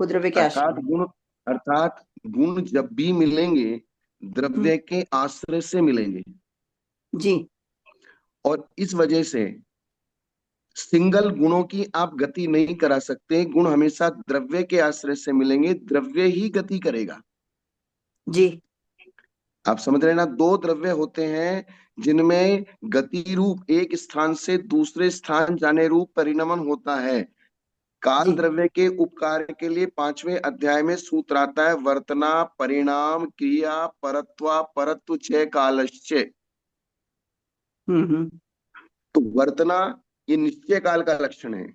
वो द्रव्य के आश्रय अर्थात में। गुण, अर्थात गुण जब भी मिलेंगे हम्म। द्रव्य के आश्रय से मिलेंगे। जी। और इस वजह से सिंगल गुणों की आप गति नहीं करा सकते, गुण हमेशा द्रव्य के आश्रय से मिलेंगे, द्रव्य ही गति करेगा। जी। आप समझ रहे हैं ना, दो द्रव्य होते हैं जिनमें गति रूप एक स्थान से दूसरे स्थान जाने रूप परिणमन होता है। काल जी। द्रव्य के उपकार के लिए 5वें अध्याय में सूत्र आता है, वर्तना परिणाम क्रिया परत्वा परत्व च कालश्च। हम्म। तो वर्तना ये निश्चय काल का लक्षण है,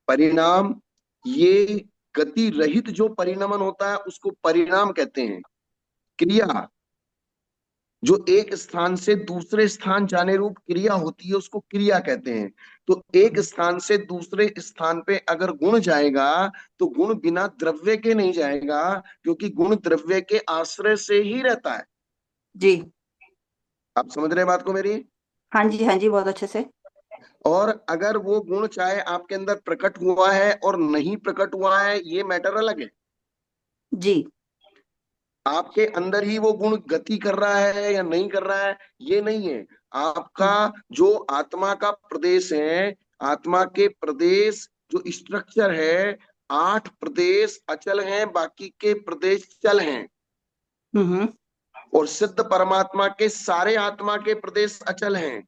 परिणाम ये गति रहित जो परिणमन होता है उसको परिणाम कहते हैं, क्रिया जो एक स्थान से दूसरे स्थान जाने रूप क्रिया होती है उसको क्रिया कहते हैं। तो एक स्थान से दूसरे स्थान पे अगर गुण जाएगा तो गुण बिना द्रव्य के नहीं जाएगा, क्योंकि गुण द्रव्य के आश्रय से ही रहता है। जी। आप समझ रहे हैं बात को मेरी। हाँ जी, हाँ जी, बहुत अच्छे से। और अगर वो गुण चाहे आपके अंदर प्रकट हुआ है और नहीं प्रकट हुआ है, ये मैटर अलग है। जी। आपके अंदर ही वो गुण गति कर रहा है या नहीं कर रहा है, ये नहीं है। आपका हम्म। जो आत्मा का प्रदेश है, आत्मा के प्रदेश जो स्ट्रक्चर है, 8 प्रदेश अचल हैं, बाकी के प्रदेश चल हैं। हम्म। और सिद्ध परमात्मा के सारे आत्मा के प्रदेश अचल हैं,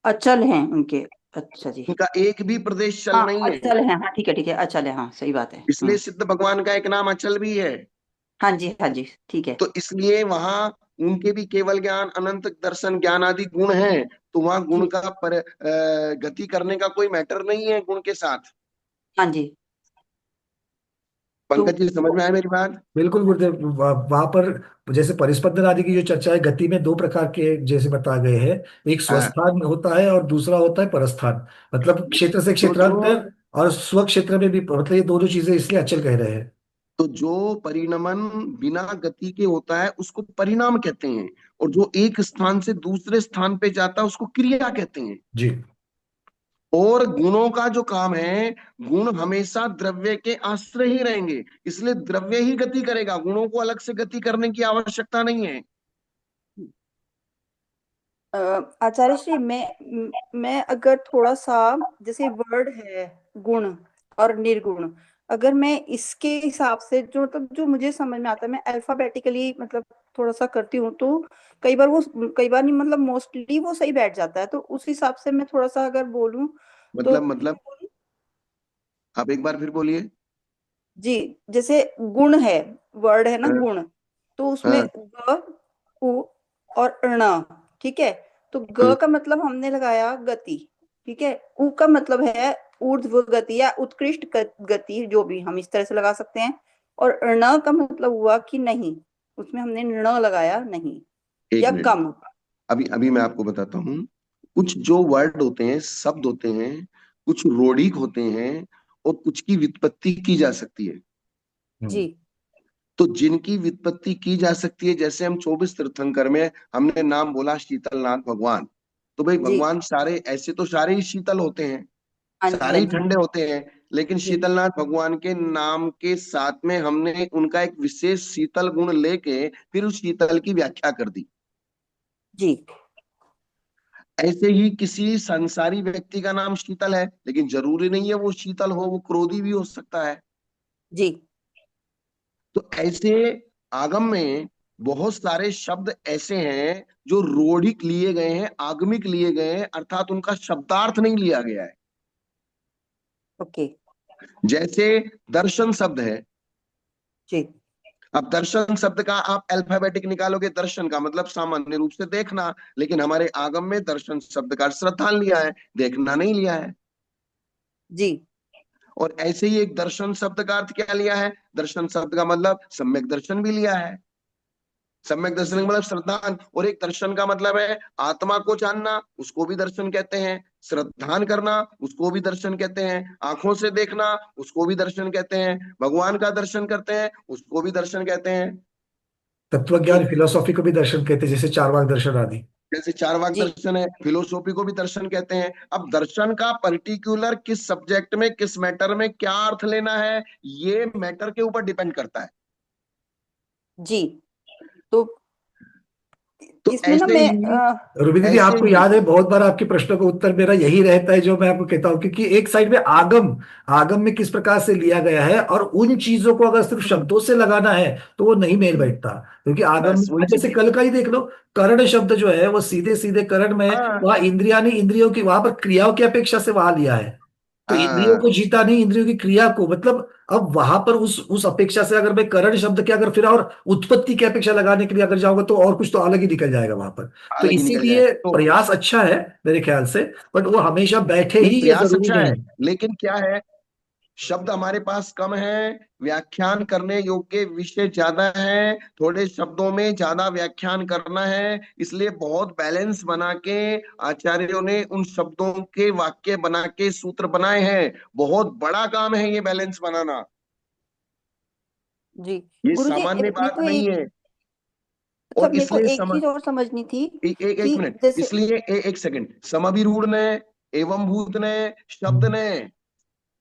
अचल हैं उनके। अच्छा जी। उनका एक भी प्रदेश चल हाँ, नहीं है। अचल है, हाँ ठीक है, ठीक है, अचल है, हाँ सही बात है। इसलिए सिद्ध भगवान का एक नाम अचल भी है। हाँ जी, हाँ जी, ठीक है। तो इसलिए वहां उनके भी केवल ज्ञान अनंत दर्शन ज्ञान आदि गुण हैं। तो वहां गुण जी। का गति करने का कोई मैटर नहीं है गुण के साथ। हाँ जी। तो पंकज जी समझ में आया मेरी बात। बिल्कुल गुरुदेव, वहां पर जैसे परिस्पंदन आदि की जो चर्चा है, गति में दो प्रकार के जैसे बताए गए हैं। एक हाँ। स्वस्थान होता है और दूसरा होता है परस्थान, मतलब क्षेत्र से तो जो क्षेत्रांतर। और स्व क्षेत्र में भी, मतलब ये दोनों चीजें इसलिए अचल कह रहे हैं। तो जो परिणमन बिना गति के होता है उसको परिणाम कहते हैं, और जो एक स्थान से दूसरे स्थान पे जाता है उसको क्रिया कहते हैं। जी। और गुणों का जो काम है, गुण हमेशा द्रव्य के आश्रय ही रहेंगे, इसलिए द्रव्य ही गति करेगा, गुणों को अलग से गति करने की आवश्यकता नहीं है। अ, आचार्य श्री, मैं अगर थोड़ा सा, जैसे वर्ड है गुण और निर्गुण, अगर मैं इसके हिसाब से जो, मतलब जो मुझे समझ में आता है, मैं अल्फाबेटिकली मतलब थोड़ा सा करती हूँ, तो कई बार वो, कई बार नहीं, मतलब मोस्टली वो सही बैठ जाता है, तो उस हिसाब से मैं थोड़ा सा अगर बोलूँ तो मतलब कैसे बोलूं? आप एक बार फिर बोलिए। जी। जैसे गुण है, वर्ड है ना हाँ। गुण, तो उसमें हाँ। ग, उ और ण, ठीक है। तो ग हाँ। का मतलब हमने लगाया गति, ठीक है। उ का मतलब है ऊर्ध्व गति या उत्कृष्ट गति, जो भी हम इस तरह से लगा सकते हैं। और ण का मतलब हुआ कि नहीं, उसमें हमने ण लगाया नहीं, एक या मिनट, कम। अभी अभी मैं आपको बताता हूँ। कुछ जो वर्ड होते हैं, शब्द होते हैं, कुछ रोडिक होते हैं, और कुछ की व्युत्पत्ति की जा सकती है। जी। तो जिनकी व्युत्पत्ति की जा सकती है, जैसे हम 24 तीर्थंकर में हमने नाम बोला शीतलनाथ भगवान, तो भाई जी। भगवान सारे ऐसे तो सारे ही शीतल होते हैं, हाँ जी, सारे हाँ ही जी। ठंडे होते हैं, लेकिन जी। शीतलनाथ भगवान के नाम के साथ में हमने उनका एक विशेष शीतल गुण लेके फिर उस शीतल की व्याख्या कर दी। जी। ऐसे ही किसी संसारी व्यक्ति का नाम शीतल है, लेकिन जरूरी नहीं है वो शीतल हो, वो क्रोधी भी हो सकता है। जी। तो ऐसे आगम में बहुत सारे शब्द ऐसे हैं जो रोढ़िक लिए गए हैं, आगमिक लिए गए हैं, अर्थात उनका शब्दार्थ नहीं लिया गया है। ओके। जैसे दर्शन शब्द है। जी। अब दर्शन शब्द का आप अल्फाबेटिक निकालोगे, दर्शन का मतलब सामान्य रूप से देखना, लेकिन हमारे आगम में दर्शन शब्द का श्रद्धा लिया है, देखना नहीं लिया है। जी। और ऐसे ही एक दर्शन शब्द का अर्थ क्या लिया है, दर्शन शब्द का मतलब सम्यक दर्शन भी लिया है। सम्यक दर्शन का जी। मतलब श्रद्धान, और एक दर्शन का मतलब है आत्मा को जानना, उसको भी दर्शन कहते हैं। श्रद्धान करना, उसको भी दर्शन कहते हैं। आंखों से देखना, उसको भी दर्शन कहते हैं। भगवान का दर्शन करते हैं, उसको भी दर्शन कहते हैं। तत्वज्ञान ठीक। फिलोसॉफी को भी दर्शन कहते हैं, जैसे चारवाक दर्शन आदि। जैसे चारवाक जी दर्शन है, फिलोसॉफी को भी दर्शन कहते हैं। अब दर्शन का पर्टिकुलर किस सब्जेक्ट में, किस मैटर में क्या अर्थ लेना है, ये मैटर के ऊपर डिपेंड करता है। जी। तो तो इसमें ना ऐसे मैं ही, रूबी दीदी, ऐसे आपको ही याद है बहुत बार आपके प्रश्नों का उत्तर मेरा यही रहता है जो मैं आपको कहता हूँ, क्योंकि एक साइड में आगम, आगम में किस प्रकार से लिया गया है और उन चीजों को अगर सिर्फ शब्दों से लगाना है तो वो नहीं मेल बैठता। क्योंकि आगम बस वही जैसे चीज है। कल का ही देख लो, करण शब्द जो है वो सीधे सीधे करण में, हाँ वहां इंद्रिया नहीं, इंद्रियों की वहां पर क्रियाओं की अपेक्षा से वहां लिया है। तो इंद्रियों को हाँ, जीता नहीं, इंद्रियों की क्रिया को, मतलब अब वहां पर उस अपेक्षा से अगर मैं करण शब्द के अगर फिर और उत्पत्ति की अपेक्षा लगाने के लिए अगर जाऊंगा तो और कुछ तो अलग ही निकल जाएगा वहां पर। तो अलग ही निकल जाए इसीलिए तो। प्रयास अच्छा है मेरे ख्याल से, बट वो हमेशा बैठे नहीं, ही ये प्रयास जरूरी अच्छा नहीं है, है। लेकिन क्या है, शब्द हमारे पास कम है, व्याख्यान करने योग्य विषय ज्यादा है, थोड़े शब्दों में ज्यादा व्याख्यान करना है, इसलिए बहुत बैलेंस बना के आचार्यों ने उन शब्दों के वाक्य बना के सूत्र बनाए हैं। बहुत बड़ा काम है ये बैलेंस बनाना, जी। ये गुरुजी सामान्य मेरे बात को नहीं एक, है। अच्छा और मेरे को इसलिए एक चीज और समझनी थी एक कि मिनट, जैसे, इसलिए एक सेकंड, समभिरूढ़ ने, एवं भूत ने, शब्द हम्म, ने,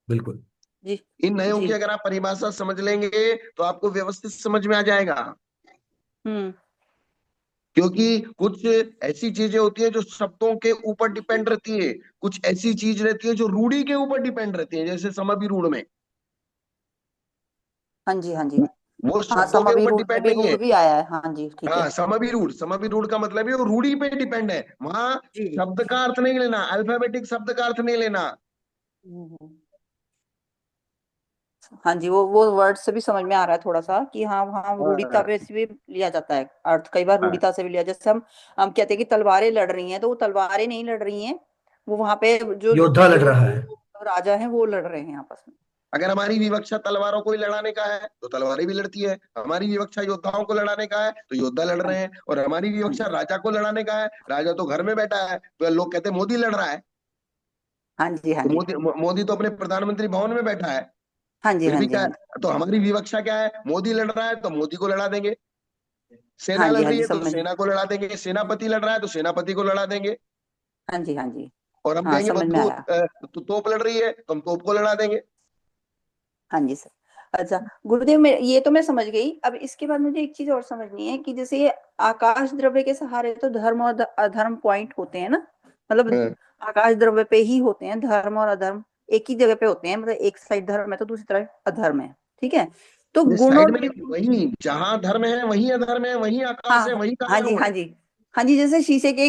बिल्कुल। जी इन नयों जी। की अगर आप परिभाषा समझ लेंगे तो आपको व्यवस्थित समझ में आ जाएगा। हम्म। क्योंकि कुछ ऐसी चीजें होती है जो शब्दों के ऊपर डिपेंड रहती है, कुछ ऐसी चीज रहती है जो रूढ़ी के ऊपर डिपेंड रहती है, जैसे समभिरूढ़ में हाँ जी हाँ जी। वो हाँ, शब्दों के समअभी ऊपर रूढ़ में डिपेंड भी नहीं है। रूढ़ भी आया है, हाँ जी ठीक है। हाँ, समभिरूढ़, समभिरूढ़ का मतलब है वो रूढ़ी पे डिपेंड है, वहां जी जी। शब्द का अर्थ नहीं लेना, अल्फाबेटिक शब्द का अर्थ नहीं लेना। हम्म। हाँ जी, वो वर्ड से भी समझ में आ रहा है थोड़ा सा कि हाँ वहाँ रूढ़िता हाँ पे से भी लिया जाता है अर्थ, कई बार हाँ, रूढ़िता से भी लिया, जैसे हम कहते हैं कि तलवारें लड़ रही हैं, तो वो तलवारें नहीं लड़ रही हैं, वो वहां पे जो योद्धा लड़ जो रहा है। दो राजा हैं वो लड़ रहे हैं आपस में। अगर हमारी विवक्षा तलवारों को ही लड़ाने का है तो तलवारें भी लड़ती है, हमारी विवक्षा योद्धाओं को लड़ाने का है तो योद्धा लड़ हाँ रहे हैं, और हमारी हाँ विवक्षा जी राजा को लड़ाने का है, राजा तो घर में बैठा है, तो लोग कहते हैं मोदी लड़ रहा है। हाँ जी हाँ तो जी मोदी तो अपने प्रधानमंत्री भवन में बैठा है, हाँ जी फिर हाँ भी जी क्या हाँ है, जी तो हमारी विवक्षा क्या है, मोदी लड़ रहा है तो मोदी को लड़ा देंगे, सेना हाँ जी लड़ हाँ रही जी है तो समझ, सेना को लड़ा देंगे, सेनापति लड़ रहा है तो सेनापति को लड़ा देंगे, हाँ जी हाँ जी। और हम हाँ कहेंगे समझ में आया। तो तोप लड़ रही है तो हम तोप को लड़ा देंगे। हाँ जी सर। अच्छा गुरुदेव, मैं ये तो मैं समझ गई, अब इसके बाद मुझे एक चीज और समझनी है कि जैसे ये आकाश द्रव्य के सहारे तो धर्म और अधर्म पॉइंट होते हैं ना, मतलब हाँ, आकाश द्रव्य पे ही होते हैं धर्म और अधर्म, एक ही जगह पे होते हैं, मतलब एक साइड धर्म है तो दूसरी तरफ अधर्म है, ठीक है। तो ये गुण साइड और में नहीं, निर्गुण, वही जहां धर्म है वही अधर्म है, वही आकाश है हाँ वही हाँ जी कालाणु हाँ है। जी। हाँ जी, जैसे शीशे के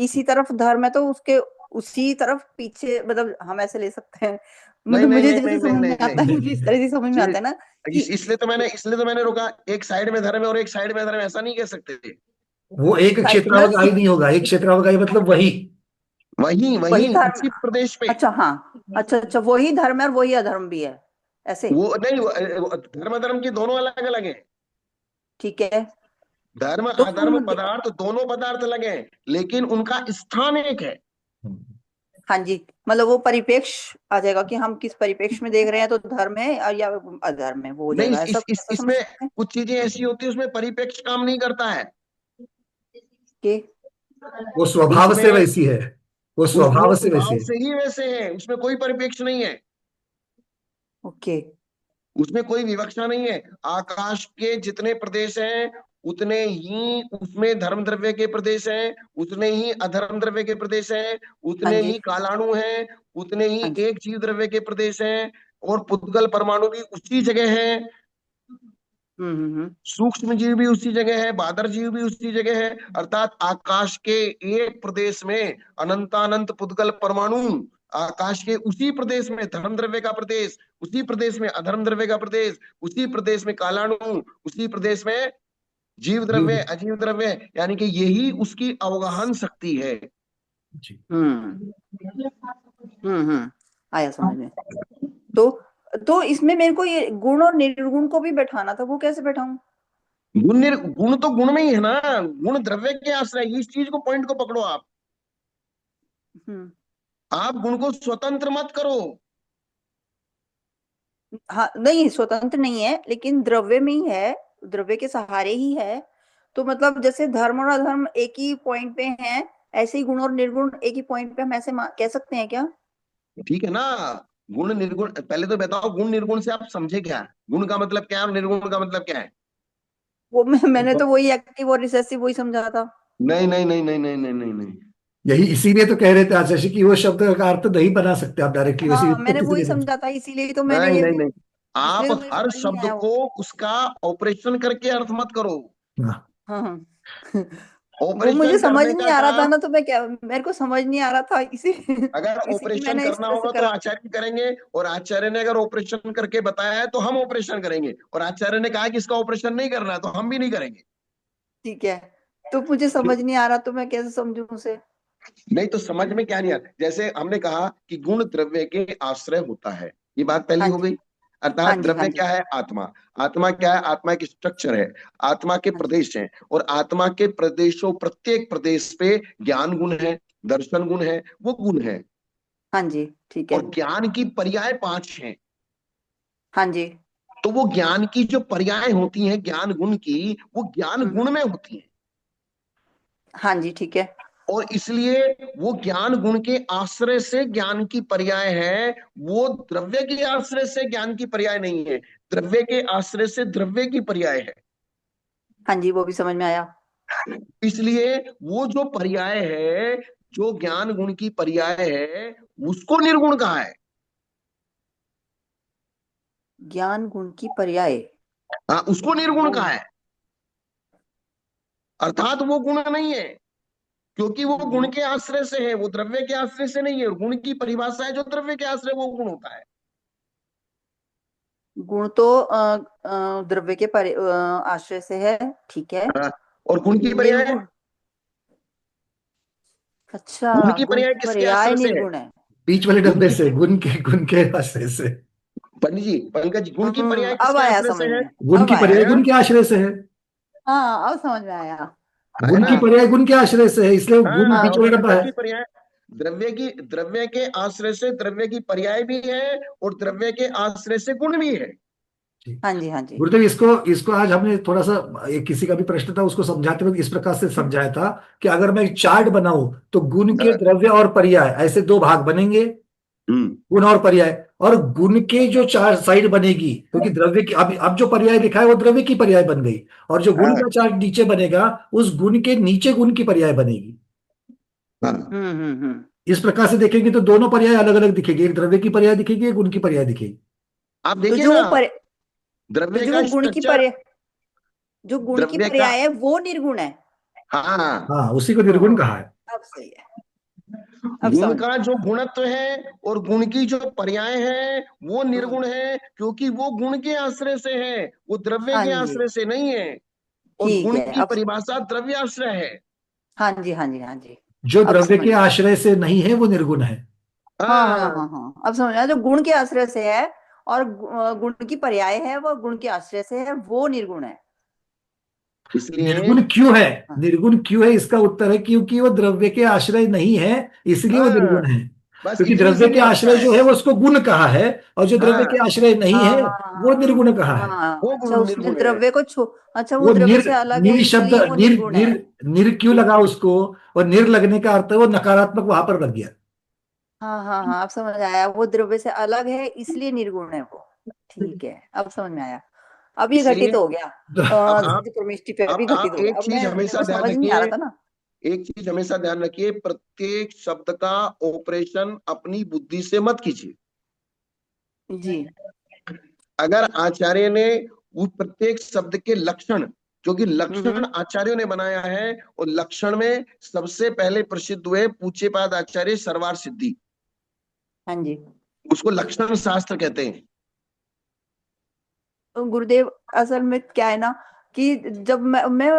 इसी तरफ धर्म है तो उसके उसी तरफ पीछे, मतलब हम ऐसे ले सकते हैं, नहीं मतलब नहीं मुझे नहीं नहीं जैसे नहीं समझ में नहीं आता है, नहीं, मुझे इस तरह से समझ में ये आता है ना कि, इसलिए तो मैंने रोका, एक साइड में धर्म है और एक साइड में अधर्म है, ऐसा नहीं कह सकते थे। वो एक मतलब क्षेत्रावगाही नहीं होगा, एक क्षेत्रावगाही मतलब वही। वही वही वही धर्म, उसी प्रदेश पे। अच्छा हाँ, अच्छा अच्छा वही धर्म है और वही अधर्म भी है, ऐसे, वो नहीं, धर्म धर्म की दोनों अलग अलग है। ठीक है। धर्म तो अधर्म पदार्थ दोनों पदार्थ अलग हैं, लेकिन उनका स्थान एक है। हाँ जी, मतलब वो परिप्रेक्ष्य आ जाएगा कि हम किस परिप्रेक्ष्य में देख रहे हैं, तो धर्म है या अधर्म है, वो हो नहीं, जाएगा, ऐसा ऐसा समझ इसमें सकते हैं कुछ चीजें ऐसी होती है उसमें परिप्रेक्ष्य काम नहीं करता है। कि, वो स्वभाव से उसमें वैसी है, वो वो स्वभाव से वैसी स्वभाव है। से ही वैसे है, उसमें कोई परिप्रेक्ष्य नहीं है, ओके। उसमें कोई विवक्षा नहीं है। आकाश के जितने प्रदेश हैं उतने ही उसमें धर्म द्रव्य के प्रदेश हैं, उतने ही अधर्म द्रव्य के प्रदेश हैं, हाँ उतने जी ही कालाणु हैं, उतने ही हाँ जी। एक जीव द्रव्य के प्रदेश हैं, और पुद्गल परमाणु भी उसी जगह है, हम्म। सूक्ष्म जीव भी उसी जगह है, बादर जीव भी उसी जगह है। अर्थात आकाश के एक प्रदेश में अनंतानंत पुद्गल परमाणु, आकाश के उसी प्रदेश में धर्म द्रव्य का प्रदेश, उसी प्रदेश में अधर्म द्रव्य का प्रदेश, उसी प्रदेश में कालाणु, उसी प्रदेश में जीव जीव। द्रव्य अजीव द्रव्य, यानी कि यही उसकी अवगाहन शक्ति है। जी। हम्म आया समझ में। तो इसमें मेरे को ये गुण और निर्गुण को भी बैठाना था, वो कैसे बैठाऊं? गुण तो गुण में ही है ना, गुण द्रव्य के आश्रय, इस चीज को, पॉइंट को पकड़ो हम्म। आप गुण को स्वतंत्र मत करो। हाँ नहीं, स्वतंत्र नहीं है लेकिन द्रव्य में ही है, द्रव्य के सहारे ही है, तो मतलब जैसे धर्म और अधर्म एक ही पॉइंट पे हैं, ऐसे ही गुण और निर्गुण एक ही पॉइंट पे हम ऐसे कह सकते हैं क्या? ठीक है ना। गुण निर्गुण, पहले तो बताओ गुण निर्गुण से आप समझे क्या? गुण का मतलब क्या है और निर्गुण का मतलब क्या है? वो मैंने तो वही एक्टिव और रिसेसिव वही समझा था। नहीं नहीं नहीं नहीं नहीं नहीं नहीं नहीं। यही इसीलिए तो कह रहे थे आशीष कि वो शब्द का अर्थ नहीं बना सकते आप डायरेक्टली, वैसे हाँ मैंने व्युत्पत्ति से वही नहीं बन समझा था, इसीलिए तो मैंने नहीं ये, नहीं नहीं। आप इसलिए तो मुझे हर समझ नहीं शब्द आया को वो। उसका ऑपरेशन करके अर्थ मत करो। सकते। हाँ हाँ। वो मुझे ऑपरेशन समझ करने नहीं का आ रहा था काम, ना, तो मैं क्या, मेरे को समझ नहीं आ रहा था, इसी अगर इसीलिए ऑपरेशन मैंने इस करना तरह से होगा तो करा। आचार्य करेंगे, और आचार्य ने अगर ऑपरेशन करके बताया है तो हम ऑपरेशन करेंगे, और आचार्य ने कहा कि इसका ऑपरेशन नहीं करना है तो हम भी नहीं करेंगे। ठीक है, तो मुझे क्यों? समझ नहीं आ रहा, तो मैं कैसे समझूं उसे? नहीं तो समझ में क्या नहीं आता? जैसे हमने कहा कि गुण द्रव्य के आश्रय होता है, ये बात पहली हाँ हो जी, गई। अर्थात हाँ जी, हाँ द्रव्य जी, क्या है? आत्मा। आत्मा क्या है? आत्मा एक स्ट्रक्चर है, आत्मा के हाँ जी, प्रदेश हैं, और आत्मा के प्रदेशों, प्रत्येक प्रदेश पे ज्ञान गुण है, दर्शन गुण है, वो गुण है। हाँ जी, ठीक है, और ज्ञान की पर्याय 5 हैं। हाँ जी, तो वो ज्ञान की जो पर्याय होती हैं ज्ञान गुण की, वो ज्ञान हम्म, गुण में होती हैं। हाँ जी, ठीक है, और इसलिए वो ज्ञान गुण के आश्रय से ज्ञान की पर्याय है, वो द्रव्य के आश्रय से ज्ञान की पर्याय नहीं है, द्रव्य के आश्रय से द्रव्य की पर्याय है। हाँ जी, वो भी समझ में आया। इसलिए वो जो पर्याय है, जो ज्ञान गुण की पर्याय है, उसको निर्गुण कहा है। ज्ञान गुण की पर्याय, हाँ, उसको निर्गुण वो, कहा है। अर्थात वो गुण नहीं है, क्योंकि वो गुण हम्म, के आश्रय से है, वो द्रव्य के आश्रय से नहीं है। और गुण की परिभाषा है जो द्रव्य के आश्रय वो गुण होता है। गुण तो द्रव्य के आश्रय से है, ठीक है। हाँ, और गुण की पर्याय, निर्गुण, अच्छा, गुण की गुण पर्याय की किसके पर्याय आश्रय से है? निर्गुण है। बीच वाले गुण डब्बे की, से, गुण के आश्रय से। पंडित जी, पंकज जी, गुण की पर्याय अब किसके आया आश्रय से समझ है? में, गुण अब की आया, पर्याय आया? गुण के आश्रय से है। हाँ अब समझ में आया। है गुण ना? की पर्याय गुण के आश्रय से है, इसलिए वो गुण हाँ, बीच और वाला डब्बा द्रव्य है। की पर्याय, द्रव्य के आश्रय से द्रव्य की पर्याय भी है, और द्रव्य के आश्रय से गुण भी है। ठीक। हाँ जी, हाँ जी, गुरुदेव, इसको इसको आज हमने थोड़ा सा, एक किसी का भी प्रश्न था उसको समझाते वक्त इस प्रकार से समझाया था कि अगर मैं एक चार्ट बनाऊं तो गुण के, हाँ, द्रव्य और पर्याय ऐसे दो भाग बनेंगे। हम्म, गुण और पर्याय, और गुण के जो चार साइड बनेगी, क्योंकि द्रव्य की अब जो पर्याय लिखा है वो द्रव्य की पर्याय बन गई, और जो गुण हाँ, का चार्ट नीचे बनेगा उस गुण के नीचे गुण की पर्याय बनेगी। हाँ। हम्म। इस प्रकार से देखेंगे तो दोनों पर्याय अलग अलग दिखेगी, एक द्रव्य की पर्याय दिखेगी, एक गुण की पर्याय दिखेगी। आप तो देखिए जो ना, वो तो द्रव्य जो वो का गुण की स्ट्रक्चर, जो गुण की द्रव्य का, पर्याय है वो निर्गुण है। हाँ, हाँ, उसी को निर्गुण हाँ, कहा है। अब सही है, अब गुण समझ में का आया। जो गुणत्व है और गुण की जो पर्याय है वो हम्म, निर्गुण है, क्योंकि वो गुण के आश्रय से है, वो द्रव्य हाँ के जी, आश्रय से नहीं है। और ठीक गुण है, की अब, परिभाषा द्रव्य आश्रय है। हाँ जी, हाँ जी, हाँ जी, जो अब द्रव्य समझ के में आया। आश्रय से नहीं है वो निर्गुण है। हाँ हाँ हाँ, हाँ हाँ, अब समझ में आया, जो गुण के आश्रय से है और गुण की पर्याय है वो गुण के आश्रय से है, वो निर्गुण है। इसलिए, निर्गुण क्यों है? हाँ निर्गुण क्यों है, इसका उत्तर है क्योंकि वो द्रव्य के आश्रय नहीं है, इसलिए वो हाँ, निर्गुण है। बस क्योंकि इतनी द्रव्य सी के व्यवस्था आश्रय है। जो है वो उसको गुण कहा है, और जो द्रव्य के हाँ, आश्रय नहीं हाँ है हाँ वो हाँ निर्गुण कहा हाँ है। हाँ, वो अच्छा, उसने निर्गुण है। द्रव्य को छो, अच्छा वो वो द्रव्य से अलग है निर शब्द, इसलिए वो निर निर्गुण निर है। निर क्यों लगा उसको, और निर लगने का अर्थ है वो नकारात्मक वहां पर लग गया। हाँ हाँ हाँ, अब समझ आया, वो द्रव्य से अलग है इसलिए निर्गुण है वो। ठीक है, अब समझ में आया, अब ये इसलिए घटित हो गया। अब आप, केमिस्ट्री पे अभी अब घटित आप हो गया, एक अब चीज मैं, मेरे हमेशा को ध्यान समझ नहीं आ रखिए, रहा था ना। एक चीज हमेशा ध्यान रखिए, प्रत्येक शब्द का ऑपरेशन अपनी बुद्धि से मत कीजिए। जी, अगर आचार्य ने उस प्रत्येक शब्द के लक्षण, क्योंकि हम्म, लक्षण आचार्यों ने बनाया है, और लक्षण में सबसे पहले प्रसिद्ध हुए पूज्यपाद आचार्य सर्वार सिद्धि, हाँ जी, उसको लक्षण शास्त्र कहते हैं। तो गुरुदेव, असल में क्या है ना कि जब मैं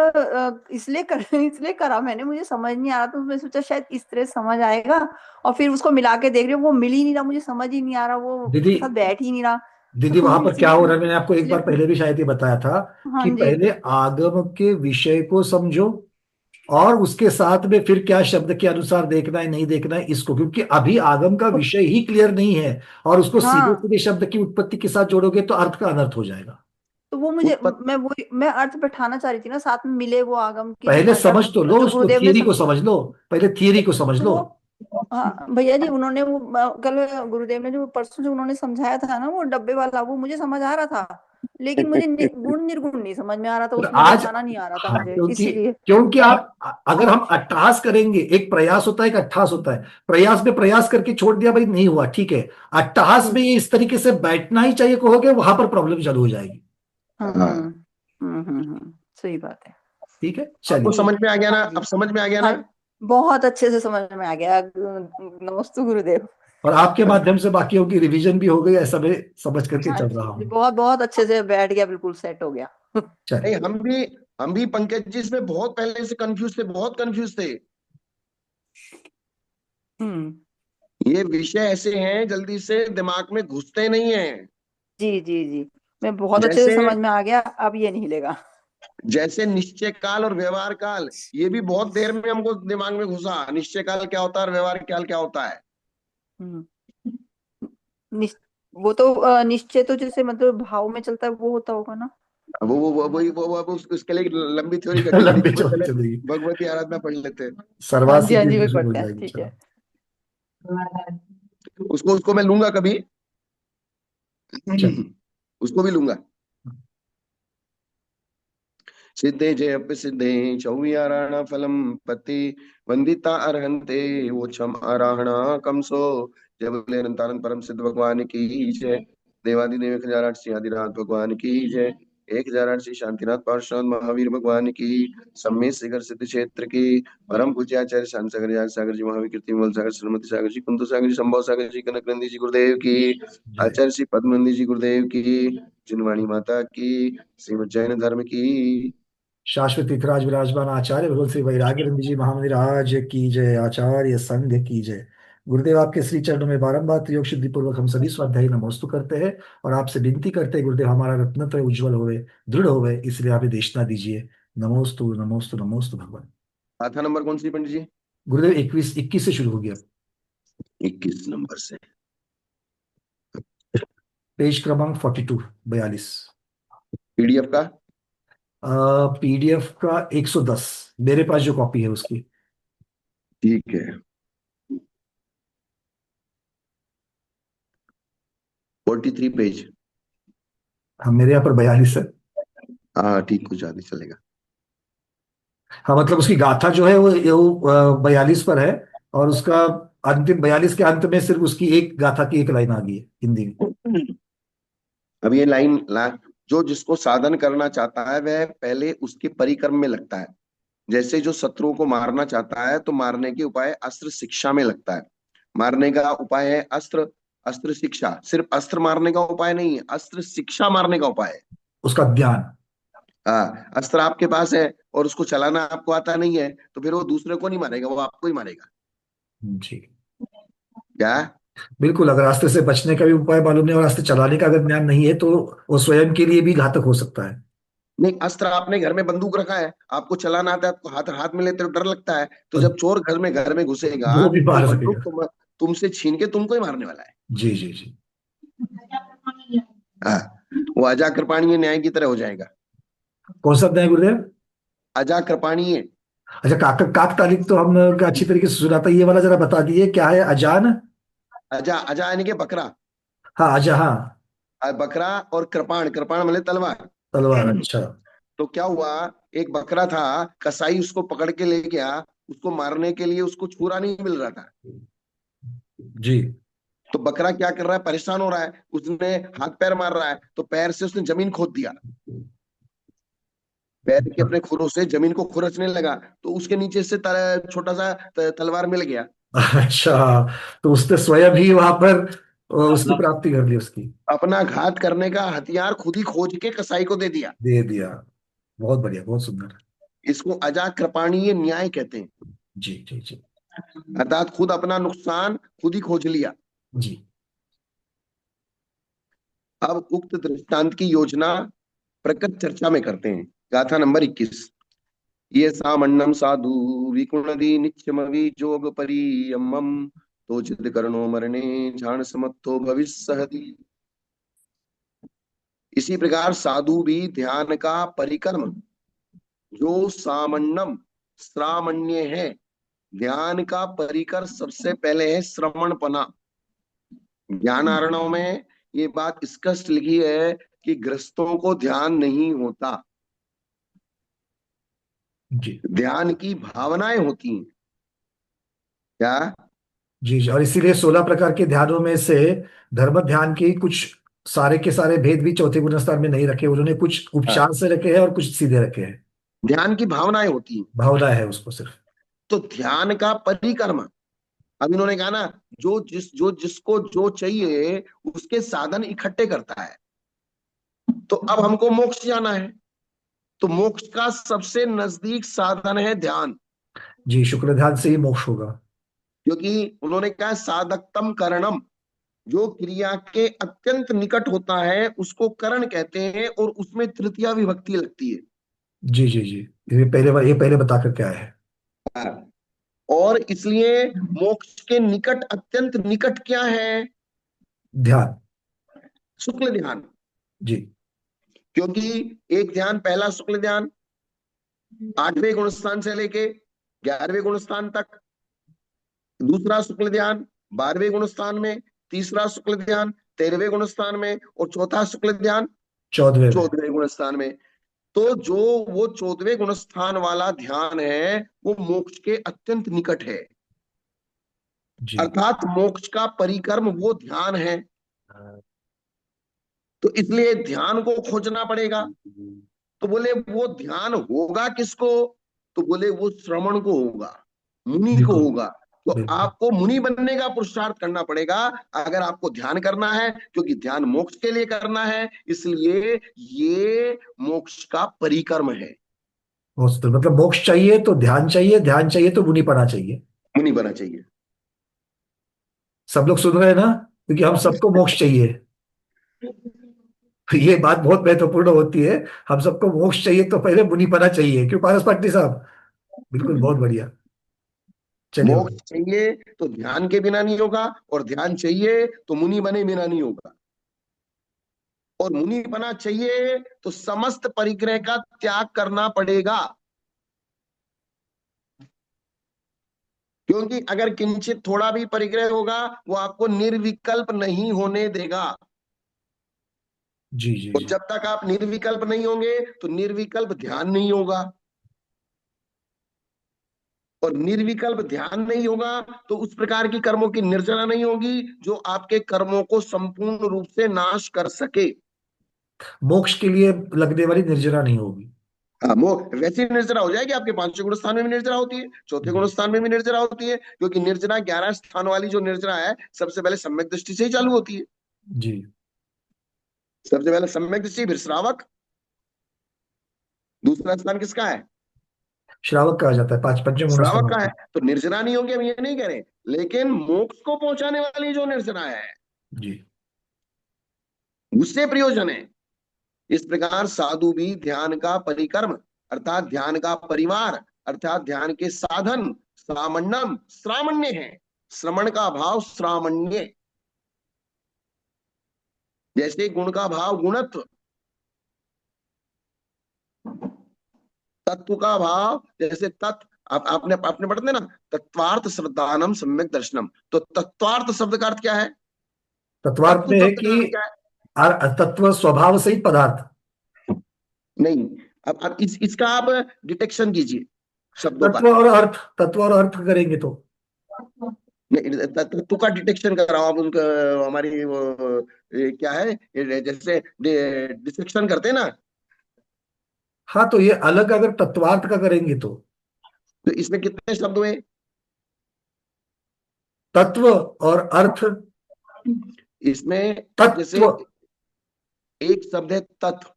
इसलिए कर इसलिए करा मैंने, मुझे समझ नहीं आ रहा, तो मैं सोचा शायद इस तरह समझ आएगा, और फिर उसको मिला के देख रही हूँ, वो मिल ही नहीं रहा, मुझे समझ ही नहीं आ रहा, वो दीदी, उसके साथ बैठ ही नहीं रहा। दीदी तो वहां पर क्या इसलिए हो मैं रहा है, मैंने आपको एक इसलिए बार पहले भी शायद ये बताया था हाँ कि जी, पहले आगम के विषय को समझो, और उसके साथ में फिर क्या शब्द के अनुसार देखना है नहीं देखना है इसको, क्योंकि अभी आगम का तो, विषय ही क्लियर नहीं है, और उसको सीधे हाँ, सीधे शब्द की उत्पत्ति के साथ जोड़ोगे तो अर्थ का अनर्थ हो जाएगा। तो वो मुझे, उत्पत्ति। मैं अर्थ बैठाना चाह रही थी ना, साथ में मिले वो आगम की पहले भाषा, समझ तो लो जो उसको, गुरुदेव ने थियरी को समझ लो, पहले थियरी को समझ तो लो। वो, हाँ भैया जी, उन्होंने वो कल गुरुदेव ने जो परसों जो उन्होंने समझाया था ना, वो डब्बे वाला, वो मुझे समझ आ रहा था, लेकिन मुझे गुण निर्गुण नहीं समझ में आ रहा था, पर उसमें आज, बैठाना नहीं आ रहा था हाँ, मुझे, क्योंकि इसीलिए। क्योंकि आप, अगर हम अट्ठास करेंगे, एक प्रयास होता है, एक अट्ठास होता है। प्रयास में प्रयास करके छोड़ दिया भाई, नहीं हुआ, ठीक है। अट्ठास हम्म में ये इस तरीके से बैठना ही चाहिए कहोगे, वहां पर प्रॉब्लम चालू हो जाएगी। हाँ, सही बात है। ठीक है, आपको चलिए। समझ में आ गया हाँ ना? जी। अब समझ में आ गया हाँ, ना? बहुत अच्छे से समझ में आ गया, नमस्ते गुरुदेव। और आपके माध्यम से बाकियों की रिवीजन भी हो गई, ऐसा मैं समझ करके हाँ चल रहा जी, हूँ। बहुत बहुत अच्छे से बैठ गया, बिल्कुल सेट हो गया। नहीं, चलिए। हम भी पंकज जी इसमें बहुत पहले से कंफ्यूज थे, बहुत कंफ्यूज थे। हम्म। ये विषय ऐसे हैं, जल्दी से दिमाग में घुसते नहीं हैं। जी जी जी, मैं बहुत अच्छे से जैसे समझ में आ गया, अब ये नहीं हिलेगा। जैसे निश्चय काल और व्यवहार काल, ये भी बहुत देर में हमको दिमाग में घुसा, निश्चय काल क्या होता है और व्यवहार काल क्या होता है। हम्म। निश, वो तो निश्चय तो जैसे मतलब भाव में चलता है, वो होता होगा ना। उसके लिए लंबी थ्योरी करनी पड़ी लंबी थी, पर चौड़ी चले चलेगी। भगवती आराधना पढ़ लेते हाँ जी सर्वासी हाँ की जी, वही शुरू हो पढ़ते हैं, जाएगी, ठीक चलो। है। उसको उसको मैं लूंगा कभी। चलिए। उसको भी लूंगा। सिद्धे जयप सिद्धे चौयाराणा फलम पति वंदिता अर्हन्ते वोचम अराहणा कमसो। जय बोले अनंतानंद परम सिद्ध भगवान की जय। देवादिदेव 1008 श्री आदिनाथ भगवान की जय। 1008 श्री शांतिनाथ पार्षद महावीर भगवान की। सम्मेत शिखर सिद्ध क्षेत्र की परम पूज्याचार्य शांत सागर ज्ञान सागर जी महावीर कीर्ति विमल सागर श्रीमती सागर जी कुंतु सागर जी संभव सागर जी कनक नंदी जी गुरुदेव की। जय। आचार्य श्री पद्मनंदी जी गुरुदेव की। जिनवाणी माता की। श्रीमद जैन धर्म की। शाश्वत तीर्थराज विराजमान आचार्य भगवत श्री वैराग्य नंद जी महामंदिराज की जय, आचार्य संघ की जय। गुरुदेव आपके श्री चरणों में बारंबार त्रियोग शुद्धि पूर्वक हम सभी स्वाध्यायी नमोस्तु करते हैं, और आपसे विनती करते हैं गुरुदेव, हमारा रत्नत्रय उज्जवल होवे, दृढ़ होवे, इसलिए हमें देशना दीजिए। नमोस्तु नमोस्तु नमोस्तु भगवान। गाथा नंबर कौन सी पंडित जी? गुरुदेव 21 से शुरू हो गया। 21 नंबर से। पेज क्रमांक 42, 42। पीडीएफ का? पीडीएफ का 110, मेरे पास जो कॉपी है उसकी। ठीक है। 43 पेज। हाँ, मेरे यहाँ पर 42 है। हाँ ठीक, कुछ ज्यादा चलेगा। हाँ, मतलब उसकी गाथा जो है वो 42 पर है, और उसका अंतिम 42 के अंत में सिर्फ उसकी एक गाथा की एक लाइन आ गई है हिंदी में। अब ये जो जिसको साधन करना चाहता है वह पहले उसके परिक्रम में लगता है। जैसे जो शत्रुओं को मारना चाहता है तो मारने के उपाय अस्त्र शिक्षा में लगता है। मारने का उपाय है अस्त्र। अस्त्र शिक्षा, सिर्फ अस्त्र मारने का उपाय नहीं है, अस्त्र शिक्षा मारने का उपाय है। उसका ज्ञान। हाँ, अस्त्र आपके पास है और उसको चलाना आपको आता नहीं है, तो फिर वो दूसरे को नहीं मारेगा, वो आपको ही मारेगा। ठीक। क्या? बिल्कुल, अगर रास्ते से बचने का भी उपाय मालूम नहीं और रास्ते चलाने का अगर ज्ञान नहीं है, तो वो स्वयं के लिए भी घातक हो सकता है। नहीं, अस्त्र आपने घर में बंदूक रखा है, आपको चलाना आता है, आपको हाथ हाथ में लेते हो डर लगता है, तो और जब चोर घर में घुसेगा वो भी तो मार बंदूक सकेगा। तुमसे छीन के तुमको ही मारने वाला है। जी जी जी। हाँ, वो अजा कृपाणीय न्याय की तरह हो जाएगा। कौन सा अध्याय गुरुदेव? अजा कृपाणीय। अच्छा, काक काक तालिक तो हम अच्छी तरीके से सुना था, ये वाला जरा बता दिए क्या है, अजान? अजा, अजा यानी कि बकरा। हाँ, अजा, हाँ। बकरा और कृपाण, कृपाण मतलब तलवार। तलवार, अच्छा। तो क्या हुआ, एक बकरा था, कसाई उसको पकड़ के ले गया, उसको मारने के लिए उसको छुरा नहीं मिल रहा था। जी। तो बकरा क्या कर रहा है, परेशान हो रहा है, उसने हाथ पैर मार रहा है, तो पैर से उसने जमीन खोद दिया। पैर के अपने खुरों से जमीन को खुरचने लगा, तो उसके नीचे से छोटा सा तलवार मिल गया। अच्छा, तो उसने स्वयं ही वहां पर उसकी प्राप्ति कर ली उसकी। अपना घात करने का हथियार खुद ही खोज के कसाई को दे दिया। दे दिया। बहुत बढ़िया, बहुत सुंदर। इसको अजाकृपाणीय न्याय कहते हैं। जी जी जी। अर्थात खुद अपना नुकसान खुद ही खोज लिया। जी। अब उक्त दृष्टांत की योजना प्रकट चर्चा में करते हैं। गाथा नंबर 21। ये सामन्नम साधु विकुणदी नित्यमवि जोग परियमम तो जिद कर्णो मरणे झाण समत्तो भविष्यति। इसी प्रकार साधु भी ध्यान का परिक्रम जो सामन्नम श्रामण्य है। ध्यान का परिकर सबसे पहले है श्रवणपना। ज्ञानारणव में ये बात स्पष्ट लिखी है कि गृहस्थों को ध्यान नहीं होता, जी ध्यान की भावनाएं होती हैं। क्या? जी जी। और इसीलिए 16 प्रकार के ध्यानों में से धर्म ध्यान के कुछ सारे के सारे भेद भी चौथे गुण स्थान में नहीं रखे, उन्होंने कुछ हाँ, उपचार से रखे हैं और कुछ सीधे रखे हैं। ध्यान की भावनाएं होती हैं। भावना है उसको सिर्फ। तो ध्यान का परिक्रम, अब इन्होंने कहा ना, जो जिसको जो चाहिए उसके साधन इकट्ठे करता है। तो अब हमको मोक्ष जाना है, तो मोक्ष का सबसे नजदीक साधन है ध्यान। जी, शुक्र ध्यान से ही मोक्ष होगा। क्योंकि उन्होंने कहा साधकतम करणम, जो क्रिया के अत्यंत निकट होता है उसको करण कहते हैं, और उसमें तृतीया विभक्ति लगती है। जी जी जी। ये पहले बता कर क्या है। हाँ। और इसलिए मोक्ष के निकट, अत्यंत निकट क्या है? ध्यान। शुक्ल ध्यान। जी क्योंकि एक ध्यान, पहला शुक्ल ध्यान 8वें गुण स्थान से लेके 11वें गुण स्थान तक, दूसरा शुक्ल ध्यान 12वें गुण स्थान में, तीसरा शुक्ल ध्यान 13वें गुण स्थान में, और चौथा शुक्ल ध्यान 14वें में। 14वें गुण स्थान में। तो जो वो 14वें गुण स्थान वाला ध्यान है वो मोक्ष के अत्यंत निकट है। जी अर्थात मोक्ष का परिक्रम वो ध्यान है। तो इसलिए ध्यान को खोजना पड़ेगा। तो बोले वो ध्यान होगा किसको? तो बोले वो श्रवण को होगा, मुनि को बिल्कुल होगा। तो बिल्कुल। आपको मुनि बनने का पुरुषार्थ करना पड़ेगा अगर आपको ध्यान करना है, क्योंकि ध्यान मोक्ष के लिए करना है। इसलिए ये मोक्ष का परिक्रम है। मतलब मोक्ष चाहिए तो ध्यान चाहिए, ध्यान चाहिए तो मुनिपना चाहिए। मुनि बना चाहिए। सब लोग सुन रहे हैं ना, क्योंकि हम सबको मोक्ष चाहिए। तो ये बात बहुत महत्वपूर्ण होती है। हम सबको मोक्ष चाहिए तो पहले मुनिपना चाहिए, क्यों पारस पाटनी साहब? बिल्कुल, बहुत बढ़िया। चलिए मोक्ष भाई। चाहिए तो ध्यान के बिना नहीं होगा, और ध्यान चाहिए तो मुनि बने बिना नहीं होगा। और मुनि बना चाहिए तो समस्त परिग्रह का त्याग करना पड़ेगा। क्योंकि अगर किंचित थोड़ा भी परिग्रह होगा वो आपको निर्विकल्प नहीं होने देगा। जी जी और जी। जब तक आप निर्विकल्प नहीं होंगे तो निर्विकल्प ध्यान नहीं होगा। और निर्विकल्प ध्यान नहीं होगा तो उस प्रकार की कर्मों की निर्जरा नहीं होगी जो आपके कर्मों को संपूर्ण रूप से नाश कर सके। मोक्ष के लिए लगने वाली निर्जरा नहीं होगी। हाँ, वो वैसी निर्जरा हो जाएगी। आपके पांचवें गुण स्थान में भी निर्जरा होती है, चौथे गुण जी स्थान में भी निर्जरा होती है। क्योंकि निर्जरा 11 स्थान वाली जो निर्जरा है सबसे पहले सम्यक दृष्टि से ही चालू होती है। जी। सबसे पहले सम्यक दृष्टि, फिर श्रावक। दूसरा स्थान किसका है? श्रावक कहा जाता है, पांच पंचम गुण श्रावक का है। स्थान। तो निर्जरा नहीं होंगे, हम ये नहीं कह रहे, लेकिन मोक्ष को पहुंचाने वाली जो निर्जरा है जी उससे प्रयोजन है। इस प्रकार साधु भी ध्यान का परिक्रम अर्थात ध्यान का परिवार अर्थात ध्यान के साधन श्रामण्यम श्रामण्य है। श्रवण का भाव श्रामण्य। जैसे गुण का भाव गुणत्व, तत्व का भाव जैसे तत्व। आपने आपने पढ़ते ना, तत्वार्थ श्रद्धानम सम्यक दर्शनम। तो तत्वार्थ शब्द का अर्थ क्या है? तत्वार्थ तत्व में है शब्द का कि अर्थ क्या है? तत्व स्वभाव सहित पदार्थ। नहीं, अब इसका आप डिटेक्शन कीजिए शब्दों का। तत्व और अर्थ करेंगे तो। नहीं, तत्व का डिटेक्शन कर रहा हूँ। आप उनका हमारी वो क्या है, जैसे डिसेक्शन करते हैं ना। हाँ, तो ये अलग अगर तत्वार्थ का करेंगे तो तो इसमें कितने शब्द हुए? तत्व और अर्थ। इसमें अब जैसे तत्व। एक शब्द है तत्व।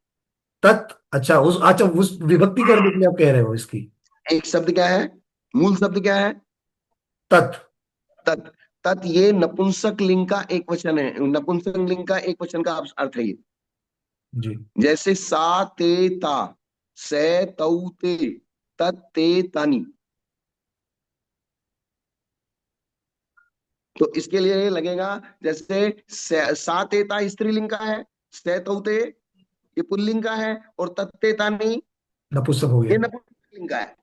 अच्छा, उस विभक्ति करने के लिए आप कह रहे हो इसकी। एक शब्द क्या है? मूल शब्द क्या है? तत्। तत्। तत् ये नपुंसक लिंग का एक वचन है, नपुंसक लिंग का एक वचन का अर्थ है ये। जी जैसे सा ते ता, से तौ ते, तत् ते तानी। तो इसके लिए लगेगा जैसे सा ते ता स्त्रीलिंग का है, से तौ ते ये पुल्लिंग का है, और तत्तेतानी नपुंसक हो ये गया। नपुंसकलिंग का है।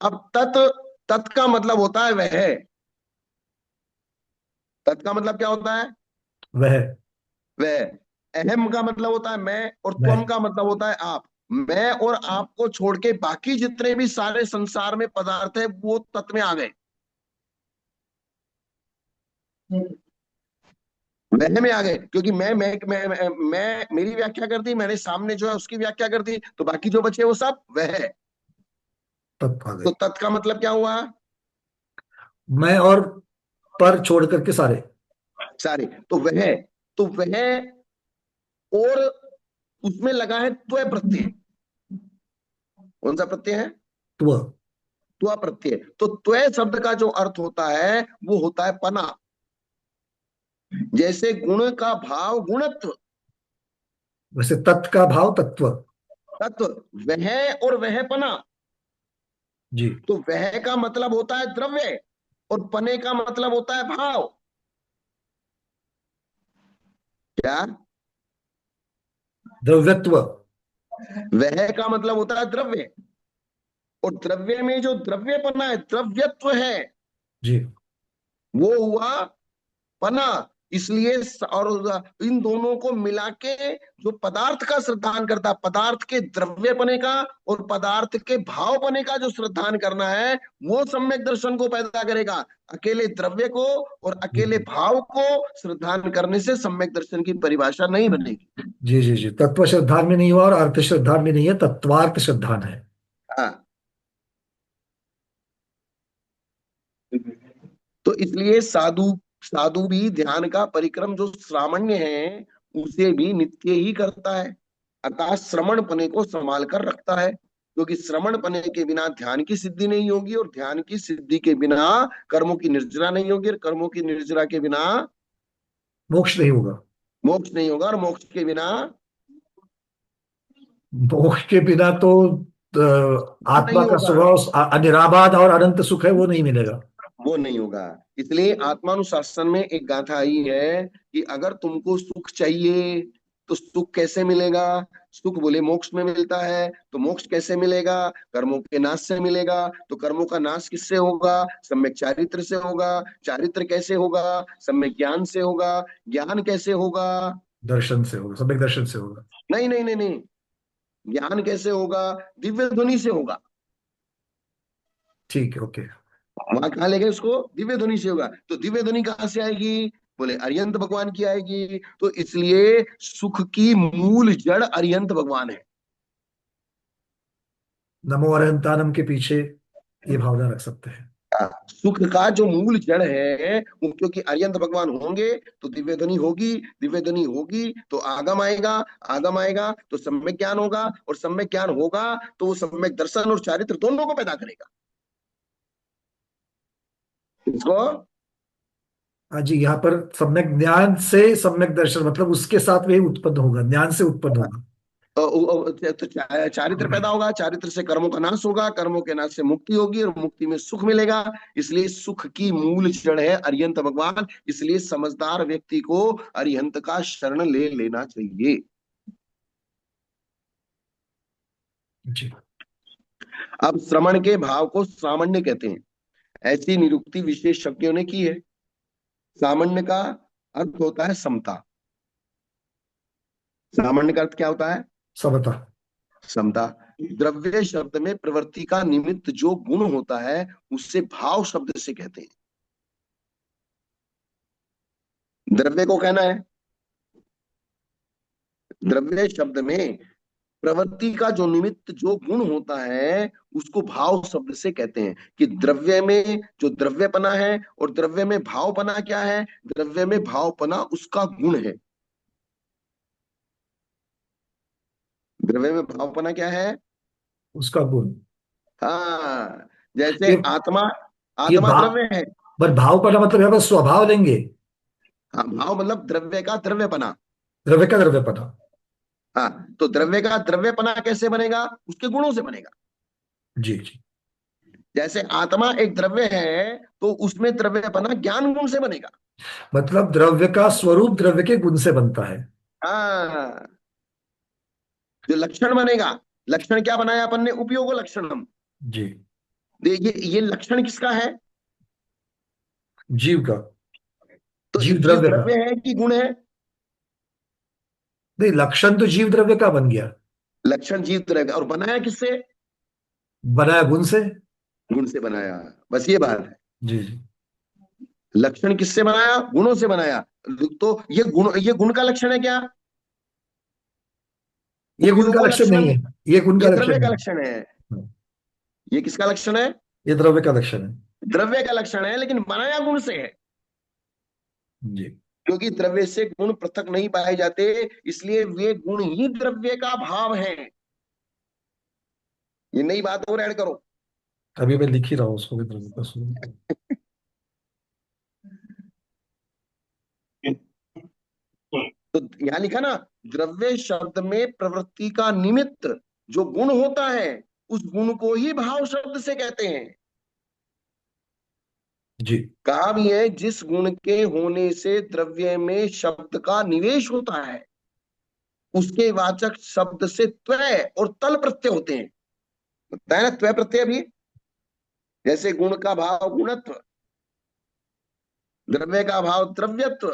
अब तत्, तत् का मतलब होता है वह। तत् का मतलब क्या होता है? वह। वह। अहम का मतलब होता है मैं, और त्वम मैं। का मतलब होता है आप। मैं और आपको छोड़ के बाकी जितने भी सारे संसार में पदार्थ है वो तत् में आ गए, वह में आ गए। क्योंकि मेरी व्याख्या कर दी मैंने, सामने जो है उसकी व्याख्या कर दी, तो बाकी जो बचे वो सब वह है। तत्व आ तो गए। तत् का मतलब क्या हुआ? मैं और पर छोड़ करके सारे। सारे। तो वह और उसमें लगा है त्वय प्रत्यय। कौन सा प्रत्यय है? त्व। त्व प्रत्यय। तो त्वय शब्द का जो अर्थ होता है वो होता है पना। जैसे गुण का भाव गुणत्व, वैसे तत् का भाव तत्व। तत्व, वह और वह पना। जी। तो वह का मतलब होता है द्रव्य, और पने का मतलब होता है भाव। क्या? द्रव्यत्व। वह का मतलब होता है द्रव्य, और द्रव्य में जो द्रव्यपना है, द्रव्यत्व है, जी। वो हुआ पना। इसलिए और इन दोनों को मिला के जो पदार्थ का श्रद्धान करता है, पदार्थ के द्रव्यपने का और पदार्थ के भावपने का जो श्रद्धान करना है, वो सम्यक दर्शन को पैदा करेगा। अकेले द्रव्य को और जी अकेले भाव को श्रद्धान करने से सम्यक दर्शन की परिभाषा नहीं बनेगी। जी जी जी। तत्व श्रद्धान में नहीं हुआ और अर्थ श्रद्धान में नहीं है, तत्वार्थ श्रद्धान है। हाँ। तो इसलिए साधु, साधु भी ध्यान का परिक्रम जो श्रामण्य है उसे भी नित्य ही करता है, अर्थात श्रमण पने को संभाल कर रखता है। क्योंकि श्रमण पने के बिना ध्यान की सिद्धि नहीं होगी, और ध्यान की सिद्धि के बिना कर्मों की निर्जरा नहीं होगी, और कर्मों की निर्जरा के बिना मोक्ष नहीं होगा। मोक्ष नहीं होगा, और मोक्ष के बिना मोक्ष के बिना तो आत्मा नहीं का होगा, स्वभाव अनिराबाद और अनंत सुख है, वो नहीं मिलेगा। वो नहीं होगा। इसलिए आत्मानुशासन में एक गाथा आई है कि अगर तुमको सुख चाहिए तो सुख कैसे मिलेगा? सुख बोले मोक्ष में मिलता है। तो मोक्ष कैसे मिलेगा? कर्मों के नाश से मिलेगा। तो कर्मों का नाश किससे होगा? सम्यक चारित्र से होगा। चारित्र कैसे होगा? सम्यक ज्ञान से होगा। ज्ञान कैसे होगा? दर्शन से होगा, सम्यक दर्शन से होगा। नहीं नहीं नहीं नहीं, ज्ञान कैसे होगा? दिव्य ध्वनि से होगा। ठीक है, ओके। वहां कहाँ ले गए उसको? दिव्य ध्वनि से होगा। तो दिव्य ध्वनि कहाँ से आएगी? बोले अरिहंत भगवान की आएगी। तो इसलिए सुख की मूल जड़ अरिहंत भगवान है। नमो अरहंतानम के पीछे ये भावना रख सकते हैं। सुख का जो मूल जड़ है वो, क्योंकि अरिहंत भगवान होंगे तो दिव्य ध्वनि होगी, दिव्य ध्वनि होगी तो आगम आएगा, आगम आएगा तो सम्यक ज्ञान होगा, और सम्यक ज्ञान होगा तो वो सम्यक दर्शन और चारित्र दोनों को पैदा करेगा। इसको हाँ जी, यहाँ पर सम्यक ज्ञान से सम्यक दर्शन मतलब उसके साथ वही उत्पन्न होगा, ज्ञान से उत्पन्न होगा। चारित्र पैदा होगा, चारित्र से कर्मों का नाश होगा, कर्मों के नाश से मुक्ति होगी, और मुक्ति में सुख मिलेगा। इसलिए सुख की मूल जड़ है अरिहंत भगवान। इसलिए समझदार व्यक्ति को अरिहंत का शरण ले लेना चाहिए। जी। अब श्रवण के भाव को सामान्य कहते हैं, ऐसी निरुक्ति विशेषज्ञों ने की है। सामान्य का अर्थ होता है समता। सामान्य का अर्थ क्या होता है? समता। समता। द्रव्य शब्द में प्रवृत्ति का निमित्त जो गुण होता है उससे भाव शब्द से कहते हैं। द्रव्य को कहना है, द्रव्य शब्द में प्रवृत्ति का जो निमित्त जो गुण होता है उसको भाव शब्द से कहते हैं। कि द्रव्य में जो द्रव्यपना है, और द्रव्य में भावपना क्या है? द्रव्य में भावपना उसका गुण है। द्रव्य में भावपना क्या है? उसका गुण। हाँ। जैसे ये आत्मा, ये आत्मा भाव, द्रव्य है। पर भाव का मतलब यहाँ पर स्वभाव लेंगे। हाँ, भाव मतलब द्रव्य का द्रव्यपना। द्रव्य का द्रव्यपना। हाँ, तो द्रव्य का द्रव्यपना कैसे बनेगा? उसके गुणों से बनेगा। जी जी। जैसे आत्मा एक द्रव्य है तो उसमें द्रव्यपना ज्ञान गुण से बनेगा। मतलब द्रव्य का स्वरूप द्रव्य के गुण से बनता है। हाँ, जो लक्षण बनेगा, लक्षण क्या बनाया अपन ने, उपयोग लक्षणम। जी। देखिए ये लक्षण किसका है? जीव का। तो जीव जीव द्रव्य का। द्रव्य है कि गुण है? नहीं, लक्षण तो जीव द्रव्य का बन गया। लक्षण जीव द्रव्य, और बनाया किससे? बनाया गुण से। गुण से बनाया। बस ये बात है। जी जी। लक्षण किससे बनाया? गुणों से बनाया। तो ये गुण का लक्षण है क्या? ये गुण का उपयोगो लक्षण नहीं लक्षणम। है। ये गुण का ये द्रव्य लक्षण का नहीं लक्षण है। है। ये किसका लक्षण है? ये द्रव्य का लक्षण है। द्रव्य का लक्षण है, लेकिन बनाया गुण से है। जी क्योंकि द्रव्य से गुण पृथक नहीं पाए जाते, इसलिए वे गुण ही द्रव्य का भाव है। ये नई बात और ऐड करो। अभी मैं लिख ही रहा हूँ उसको भी, द्रव्य का स्वरूप। तो यहां लिखा ना, द्रव्य शब्द में प्रवृत्ति का निमित्त जो गुण होता है, उस गुण को ही भाव शब्द से कहते हैं। जी कहा भी है, जिस गुण के होने से द्रव्य में शब्द का निवेश होता है, उसके वाचक शब्द से त्वय और तल प्रत्यय होते हैं। बताया ना, त्वय प्रत्यय भी। जैसे गुण का भाव गुणत्व, द्रव्य का भाव द्रव्यत्व।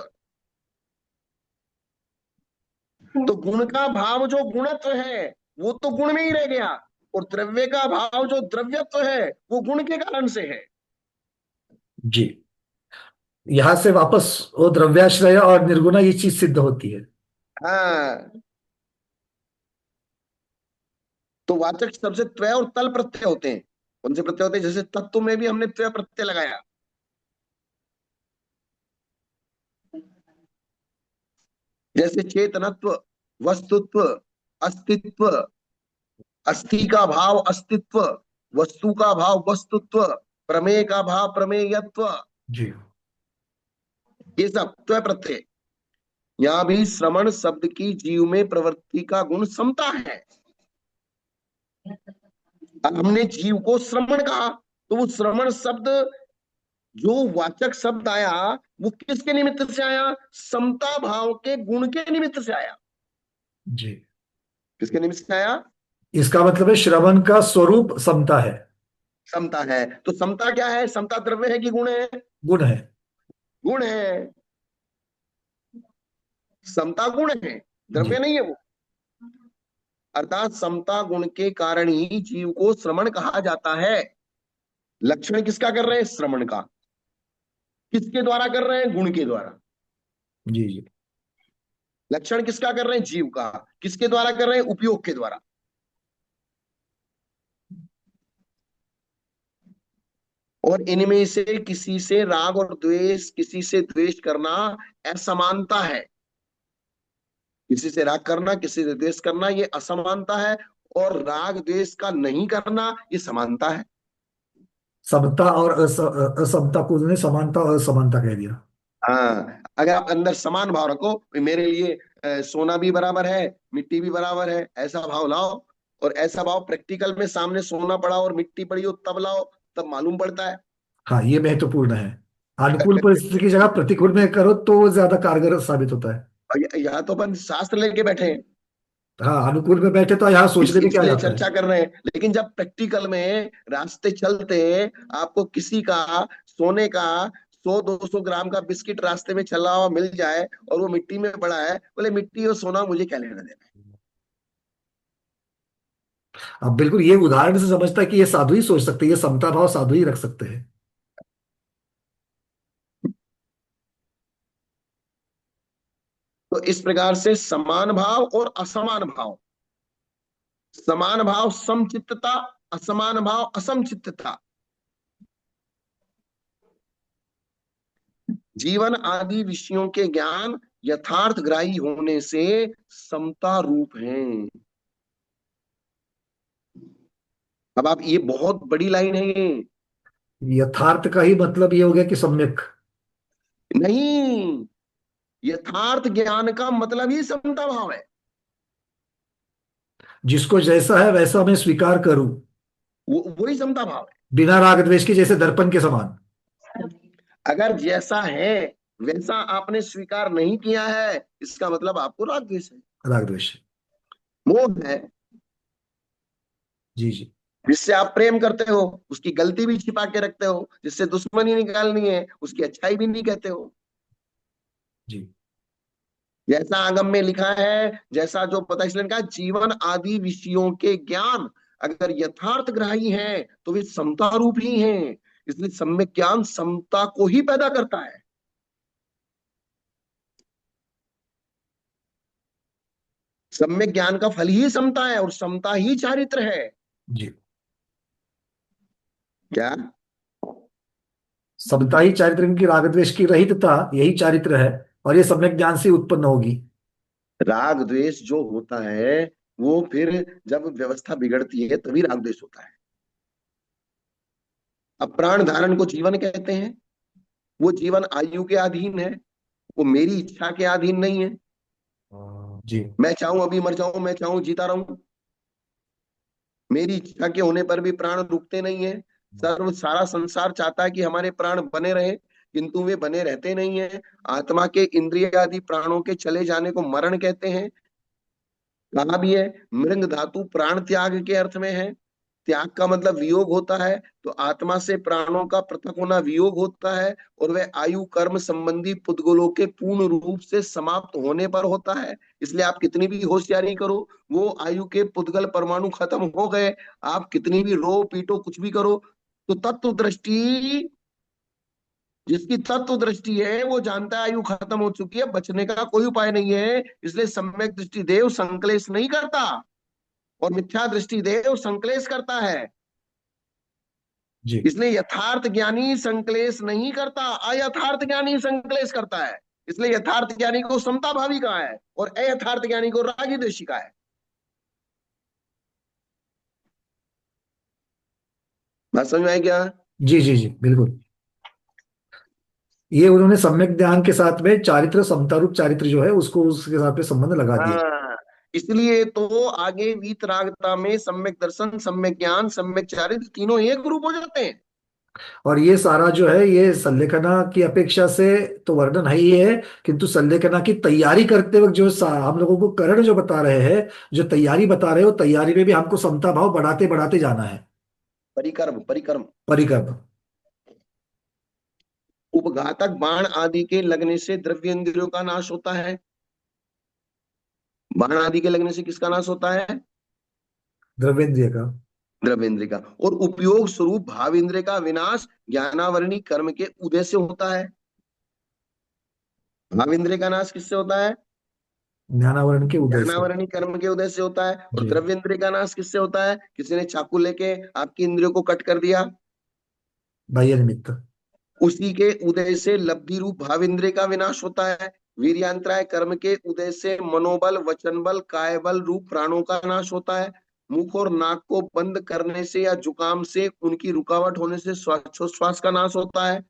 तो गुण का भाव जो गुणत्व है, वो तो गुण में ही रह गया, और द्रव्य का भाव जो द्रव्यत्व है, वो गुण के कारण से है। जी। यहां से वापस वो द्रव्याश्रय और निर्गुणा ये चीज सिद्ध होती है। हाँ, तो वाचक शब्द से त्वय और तल प्रत्यय होते हैं। कौन से प्रत्यय होते हैं? जैसे तत्व में भी हमने त्वय प्रत्यय लगाया। जैसे चेतनत्व, वस्तुत्व, अस्तित्व। अस्थि का भाव अस्तित्व, वस्तु का भाव वस्तुत्व, प्रमेय का भाव प्रमेयत्व। जी ये सब त्वय प्रत्यय। यहाँ भी श्रवण शब्द की जीव में प्रवृत्ति का गुण समता है। अब हमने जीव को श्रवण कहा, तो वो श्रवण शब्द जो वाचक शब्द आया, वो किसके निमित्त से आया? समता भाव के गुण के निमित्त से आया। जी। किसके निमित्त से आया? इसका मतलब है श्रवण का स्वरूप समता है। समता है। तो समता क्या है? समता द्रव्य है कि गुण है? गुण है। गुण है। समता गुण है, जी द्रव्य नहीं है वो। अर्थात समता गुण के कारण ही जीव को श्रवण कहा जाता है। लक्षण किसका कर रहे हैं? श्रवण का। किसके द्वारा कर रहे हैं? गुण के द्वारा। जी। जी लक्षण किसका कर रहे हैं? जीव का। किसके द्वारा कर रहे हैं? उपयोग के द्वारा। और इनमें से किसी से राग और द्वेष, किसी से द्वेष करना असमानता है। किसी से राग करना, किसी से द्वेष करना, ये असमानता है। और राग द्वेष का नहीं करना, ये समानता है। समता और असमता को उन्होंने समानता और असमानता कह दिया। हाँ, अगर आप अंदर समान भाव रखो, मेरे लिए सोना भी बराबर है, मिट्टी भी बराबर है, ऐसा भाव लाओ। और ऐसा भाव प्रैक्टिकल में सामने सोना पड़ा और मिट्टी पड़ी हो तब लाओ, तब मालूम पड़ता है। हाँ, ये महत्वपूर्ण है। अनुकूल परिस्थिति की जगह प्रतिकूल में करो तो वो ज्यादा कारगर साबित होता है। और यहाँ तो अपन शास्त्र लेके बैठे हैं, हाँ, अनुकूल में बैठे तो यहाँ सोचने में क्या इसलिए जाता है। चर्चा कर रहे हैं। लेकिन जब प्रैक्टिकल में रास्ते चलते, आपको किसी का सोने का 100-200 ग्राम का बिस्किट रास्ते में चला हुआ मिल जाए, और वो मिट्टी में पड़ा है, बोले मिट्टी और सोना मुझे क्या लेना देना। अब बिल्कुल ये उदाहरण से समझता है कि ये साधु ही सोच सकते हैं, ये समता भाव साधु ही रख सकते हैं। तो इस प्रकार से समान भाव और असमान भाव, समान भाव समचित्तता, असमान भाव असमचित्तता। जीवन आदि विषयों के ज्ञान यथार्थ ग्राही होने से समता रूप हैं। अब आप, ये बहुत बड़ी लाइन है ये। यथार्थ का ही मतलब ये हो गया कि सम्यक। नहीं, यथार्थ ज्ञान का मतलब ही समता भाव है। जिसको जैसा है वैसा मैं स्वीकार करूं, वो वही समता भाव बिना राग द्वेष के, जैसे दर्पण के समान। है। अगर जैसा है वैसा आपने स्वीकार नहीं किया है, इसका मतलब आपको राग द्वेष है। राग द्वेष। मोह है। जी जी जिससे आप प्रेम करते हो उसकी गलती भी छिपा के रखते हो, जिससे दुश्मनी निकालनी है उसकी अच्छाई भी नहीं कहते हो। जी जैसा आगम में लिखा है, जैसा जो पता, इसलिए कहा जीवन आदि विषयों के ज्ञान अगर यथार्थ ग्राही है तो वे समता रूप ही हैं। इसलिए सम्यक ज्ञान समता को ही पैदा करता है। सम्यक ज्ञान का फल ही समता है और समता ही चारित्र है। जी। क्या? समता ही चारित्र की, राग द्वेष की रहितता यही चारित्र है, और ये सम्यक ज्ञान से उत्पन्न होगी। राग द्वेष जो होता है वो फिर जब व्यवस्था बिगड़ती है तभी राग द्वेष होता है। अब प्राण धारण को जीवन कहते हैं। वो जीवन आयु के अधीन है, वो मेरी इच्छा के अधीन नहीं है। जी मैं चाहूं अभी मर जाऊं, मैं चाहूं जीता रहूं, मेरी इच्छा के होने पर भी प्राण रुकते नहीं है। सर्व सारा संसार चाहता है कि हमारे प्राण बने रहे, किंतु वे बने रहते नहीं है। आत्मा के इंद्रिय आदि प्राणों के चले जाने को मरण कहते हैं। कहा भी है, मृंग धातु प्राण त्याग के अर्थ में है। त्याग का मतलब वियोग होता है, तो आत्मा से प्राणों का पृथक होना वियोग होता है, और वह आयु कर्म संबंधी पुद्गलों के पूर्ण रूप से समाप्त होने पर होता है। इसलिए आप कितनी भी होशियारी करो, वो आयु के पुद्गल परमाणु खत्म हो गए, आप कितनी भी रो पीटो कुछ भी करो, तो तत्व दृष्टि, जिसकी तत्व दृष्टि है वो जानता है आयु खत्म हो चुकी है, बचने का कोई उपाय नहीं है। इसलिए सम्यक दृष्टि देव संकलेश नहीं करता, और मिथ्या दृष्टि देव संकलेश करता है। जी इसलिए यथार्थ ज्ञानी संकलेश नहीं करता, अयथार्थ ज्ञानी संकलेश करता है। इसलिए यथार्थ ज्ञानी को समता भावी कहा है और अयथार्थ ज्ञानी को रागी द्वेषी कहा है। बात समझ में आई क्या? जी जी जी बिल्कुल। ये उन्होंने सम्यक ज्ञान के साथ में चारित्र, समता रूप चारित्र जो है उसको उसके साथ में संबंध लगा दिया। हाँ, इसलिए तो आगे वीतरागता में सम्यक दर्शन, सम्यक ज्ञान, सम्यक चारित्र तीनों एक रूप हो जाते हैं। और ये सारा जो है ये संलेखना की अपेक्षा से तो वर्णन है ही है, किंतु संलेखना की तैयारी करते वक्त जो हम लोगों को करण जो बता रहे हैं, जो तैयारी बता रहे हो, तैयारी में भी हमको समता भाव बढ़ाते बढ़ाते जाना है। परिकर्म परिकर्म। परिकर्म। उपघातक बाण आदि के लगने से द्रव्येंद्रियों का नाश होता है। बाण आदि के लगने से किसका नाश होता है? द्रव्येंद्रिय का। द्रव्येंद्र का। और उपयोग स्वरूप भाव इंद्र का विनाश ज्ञानावरणी कर्म के उदय से होता है। भाव इंद्र का नाश किससे होता है? ज्ञानावरण के उदय से। ज्ञानावरणी कर्म के उदय से होता है। और जी। द्रव्य इंद्र का नाश किससे होता है? किसी ने चाकू लेके आपकी इंद्रियों को कट कर दिया, बाह्य निमित्त। उसी के उदय से लब्धि रूप भाव इंद्र का विनाश होता है। वीर्यांतराय कर्म के उदय से मनोबल, वचन बल, काय बल रूप प्राणों का नाश होता है। मुख और नाक को बंद करने से या जुकाम से उनकी रुकावट होने से श्वासोच्छ्वास का नाश होता है।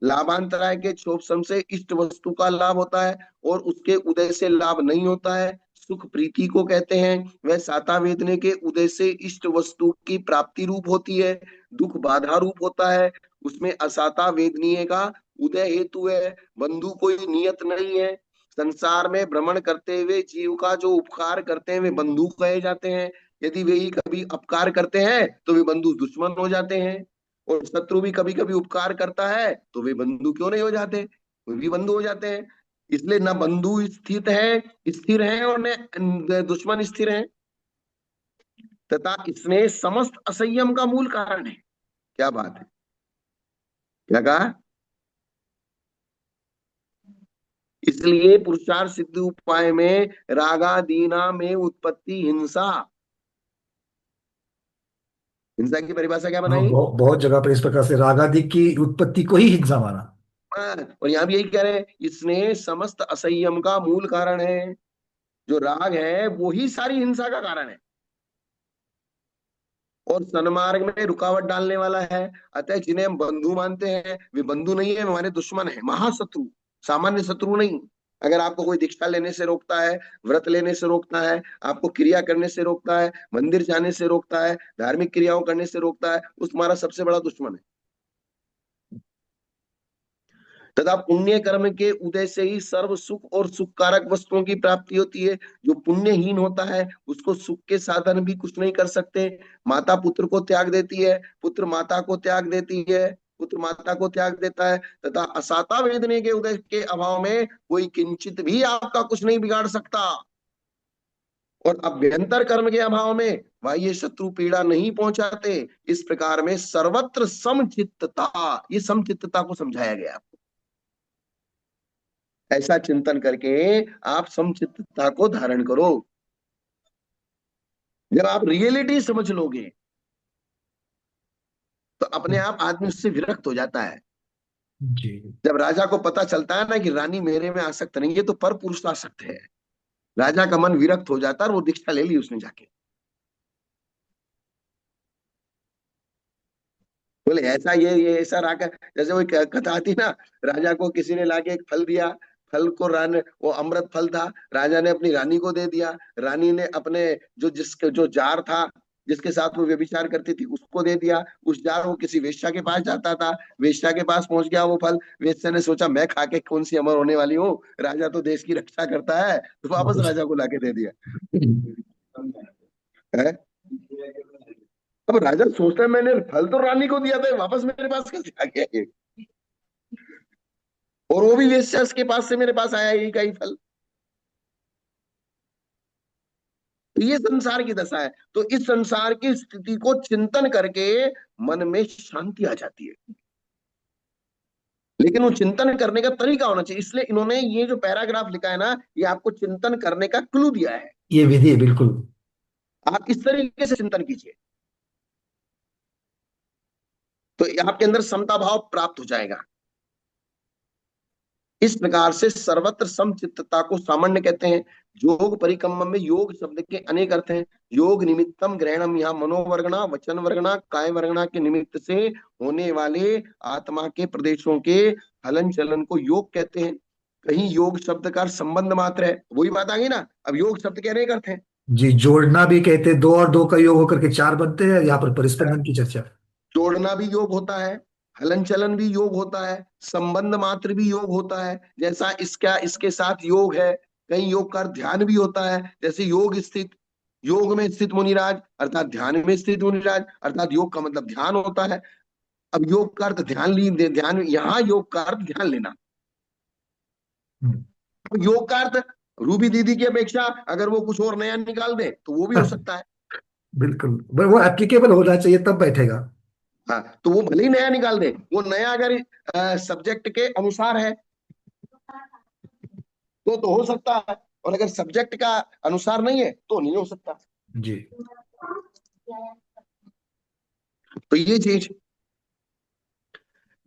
लाभांतराय के क्षोभसम से इष्ट वस्तु का लाभ होता है, और उसके उदय से लाभ नहीं होता है। सुख प्रीति को कहते हैं, वह साता वेदने के उदय से इष्ट वस्तु की प्राप्ति रूप होती है। दुख बाधा रूप होता है, उसमें असाता वेदनीय का उदय हेतु है। बंधु कोई नियत नहीं है। संसार में भ्रमण करते हुए जीव का जो उपकार करते हैं वे बंधु कहे जाते हैं। यदि वे ही कभी अपकार करते हैं तो वे बंधु दुश्मन हो जाते हैं। और शत्रु भी कभी कभी उपकार करता है तो वे बंधु क्यों नहीं हो जाते? वे भी बंधु हो जाते हैं। इसलिए न बंधु स्थिर है और न दुश्मन स्थिर है। तथा इसमें समस्त असंयम का मूल कारण है। क्या बात है? क्या कहा? इसलिए पुरुषार्थ सिद्धि उपाय में रागादीना में उत्पत्ति हिंसा। हिंसा की परिभाषा क्या हाँ, बनाई? बहुत जगह पर इस प्रकार से रागादि की उत्पत्ति को ही हिंसा माना। हाँ, और यहाँ भी यही कह रहे हैं, इसने समस्त असंयम का मूल कारण है। जो राग है वो ही सारी हिंसा का कारण है और सन्मार्ग में रुकावट डालने वाला है। अतः जिन्हें हम बंधु मानते हैं वे बंधु नहीं है, हमारे दुश्मन है, महाशत्रु, सामान्य शत्रु नहीं। अगर आपको कोई दीक्षा लेने से रोकता है, व्रत लेने से रोकता है, आपको क्रिया करने से रोकता है, मंदिर जाने से रोकता है, धार्मिक क्रियाओं करने से रोकता है, वो तुम्हारा सबसे बड़ा दुश्मन है। तथा पुण्य कर्म के उदय से ही सर्व सुख और सुखकारक वस्तुओं की प्राप्ति होती है। जो पुण्यहीन होता है उसको सुख के साधन भी कुछ नहीं कर सकते। माता पुत्र को त्याग देती है, पुत्र माता को त्याग देती है, पुत्र माता को त्याग देता है, तथा असाता वेदने के उदय के अभाव में कोई किंचित भी आपका कुछ नहीं बिगाड़ सकता। और अभ्यंतर कर्म के अभाव में बाह्य शत्रु पीड़ा नहीं पहुंचाते। इस प्रकार में सर्वत्र समचित्तता, ये समचित्तता को समझाया गया। ऐसा चिंतन करके आप समचित्तता को धारण करो। जब आप रियलिटी समझ लोगे तो अपने आप आदमी उससे विरक्त हो जाता है। जी। जब राजा को पता चलता है ना कि रानी मेरे में आसक्त नहीं है तो पर पुरुष आसक्त है, राजा का मन विरक्त हो जाता है और वो दीक्षा ले ली उसने जाके। बोले ऐसा ये ऐसा राका, जैसे वो कथा आती ना, राजा को किसी ने लाके एक फल दिया, फल को रान वो अमृत फल था, राजा ने अपनी रानी को दे दिया, रानी ने अपने जो जार था जिसके साथ वो व्यभिचार करती थी उसको दे दिया। उस जार वो किसी वेश्या के पास जाता था, वेश्या के पास पहुंच गया वो फल, वेश्या ने सोचा मैं खा के कौन सी अमर होने वाली हूँ, राजा तो देश की रक्षा करता है, तो वापस वापस। राजा को लाके दे दिया है। अब राजा सोचता है मैंने फल तो रानी को दिया था, वापस मेरे पास कैसे आ गया ये, और वो भी वेश्या के पास से मेरे पास आया यही का ही फल। तो ये संसार की दशा है। तो इस संसार की स्थिति को चिंतन करके मन में शांति आ जाती है। लेकिन वो चिंतन करने का तरीका होना चाहिए, इसलिए इन्होंने ये जो पैराग्राफ लिखा है ना, ये आपको चिंतन करने का क्लू दिया है। ये विधि है बिल्कुल। आप इस तरीके से चिंतन कीजिए तो आपके अंदर समता भाव प्राप्त हो जाएगा। इस प्रकार से सर्वत्र समचित्तता को सामान्य कहते हैं। योग परिक्रम में योग शब्द के अनेक अर्थ हैं। योग निमित्तम ग्रहणम, यहाँ मनोवर्गणा वचन वर्गणा काय वर्गणा के निमित्त से होने वाले आत्मा के प्रदेशों के हलन चलन को योग कहते हैं। कहीं योग शब्द का संबंध मात्र है, वही बात आ गई ना। अब योग शब्द के अनेक अर्थ हैं। जी, जोड़ना भी कहते हैं, दो और दो का योग होकर के चार बनते हैं, यहाँ पर परिस्पंदन की चर्चा। जोड़ना भी योग होता है, हलन चलन भी योग होता है, संबंध मात्र भी योग होता है। जैसा इसका इसके साथ योग है, कहीं योग का ध्यान भी होता है। जैसे योग स्थित, योग में स्थित मुनिराज अर्थात ध्यान में स्थित मुनिराज, अर्थात योग का मतलब ध्यान होता है। अब योग का अर्थ ध्यान ली, ध्यान, यहाँ योग का अर्थ ध्यान लेना। हम्म। योग का अर्थ रूबी दीदी की अपेक्षा अगर वो कुछ और नया निकाल दे तो वो भी हो सकता है। बिल्कुल, वो एप्लीकेबल होना चाहिए तब बैठेगा। हाँ, तो वो भले ही नया निकाल दे, वो नया अगर सब्जेक्ट के अनुसार है तो हो सकता है, और अगर सब्जेक्ट का अनुसार नहीं है तो नहीं हो सकता। जी। तो ये चीज,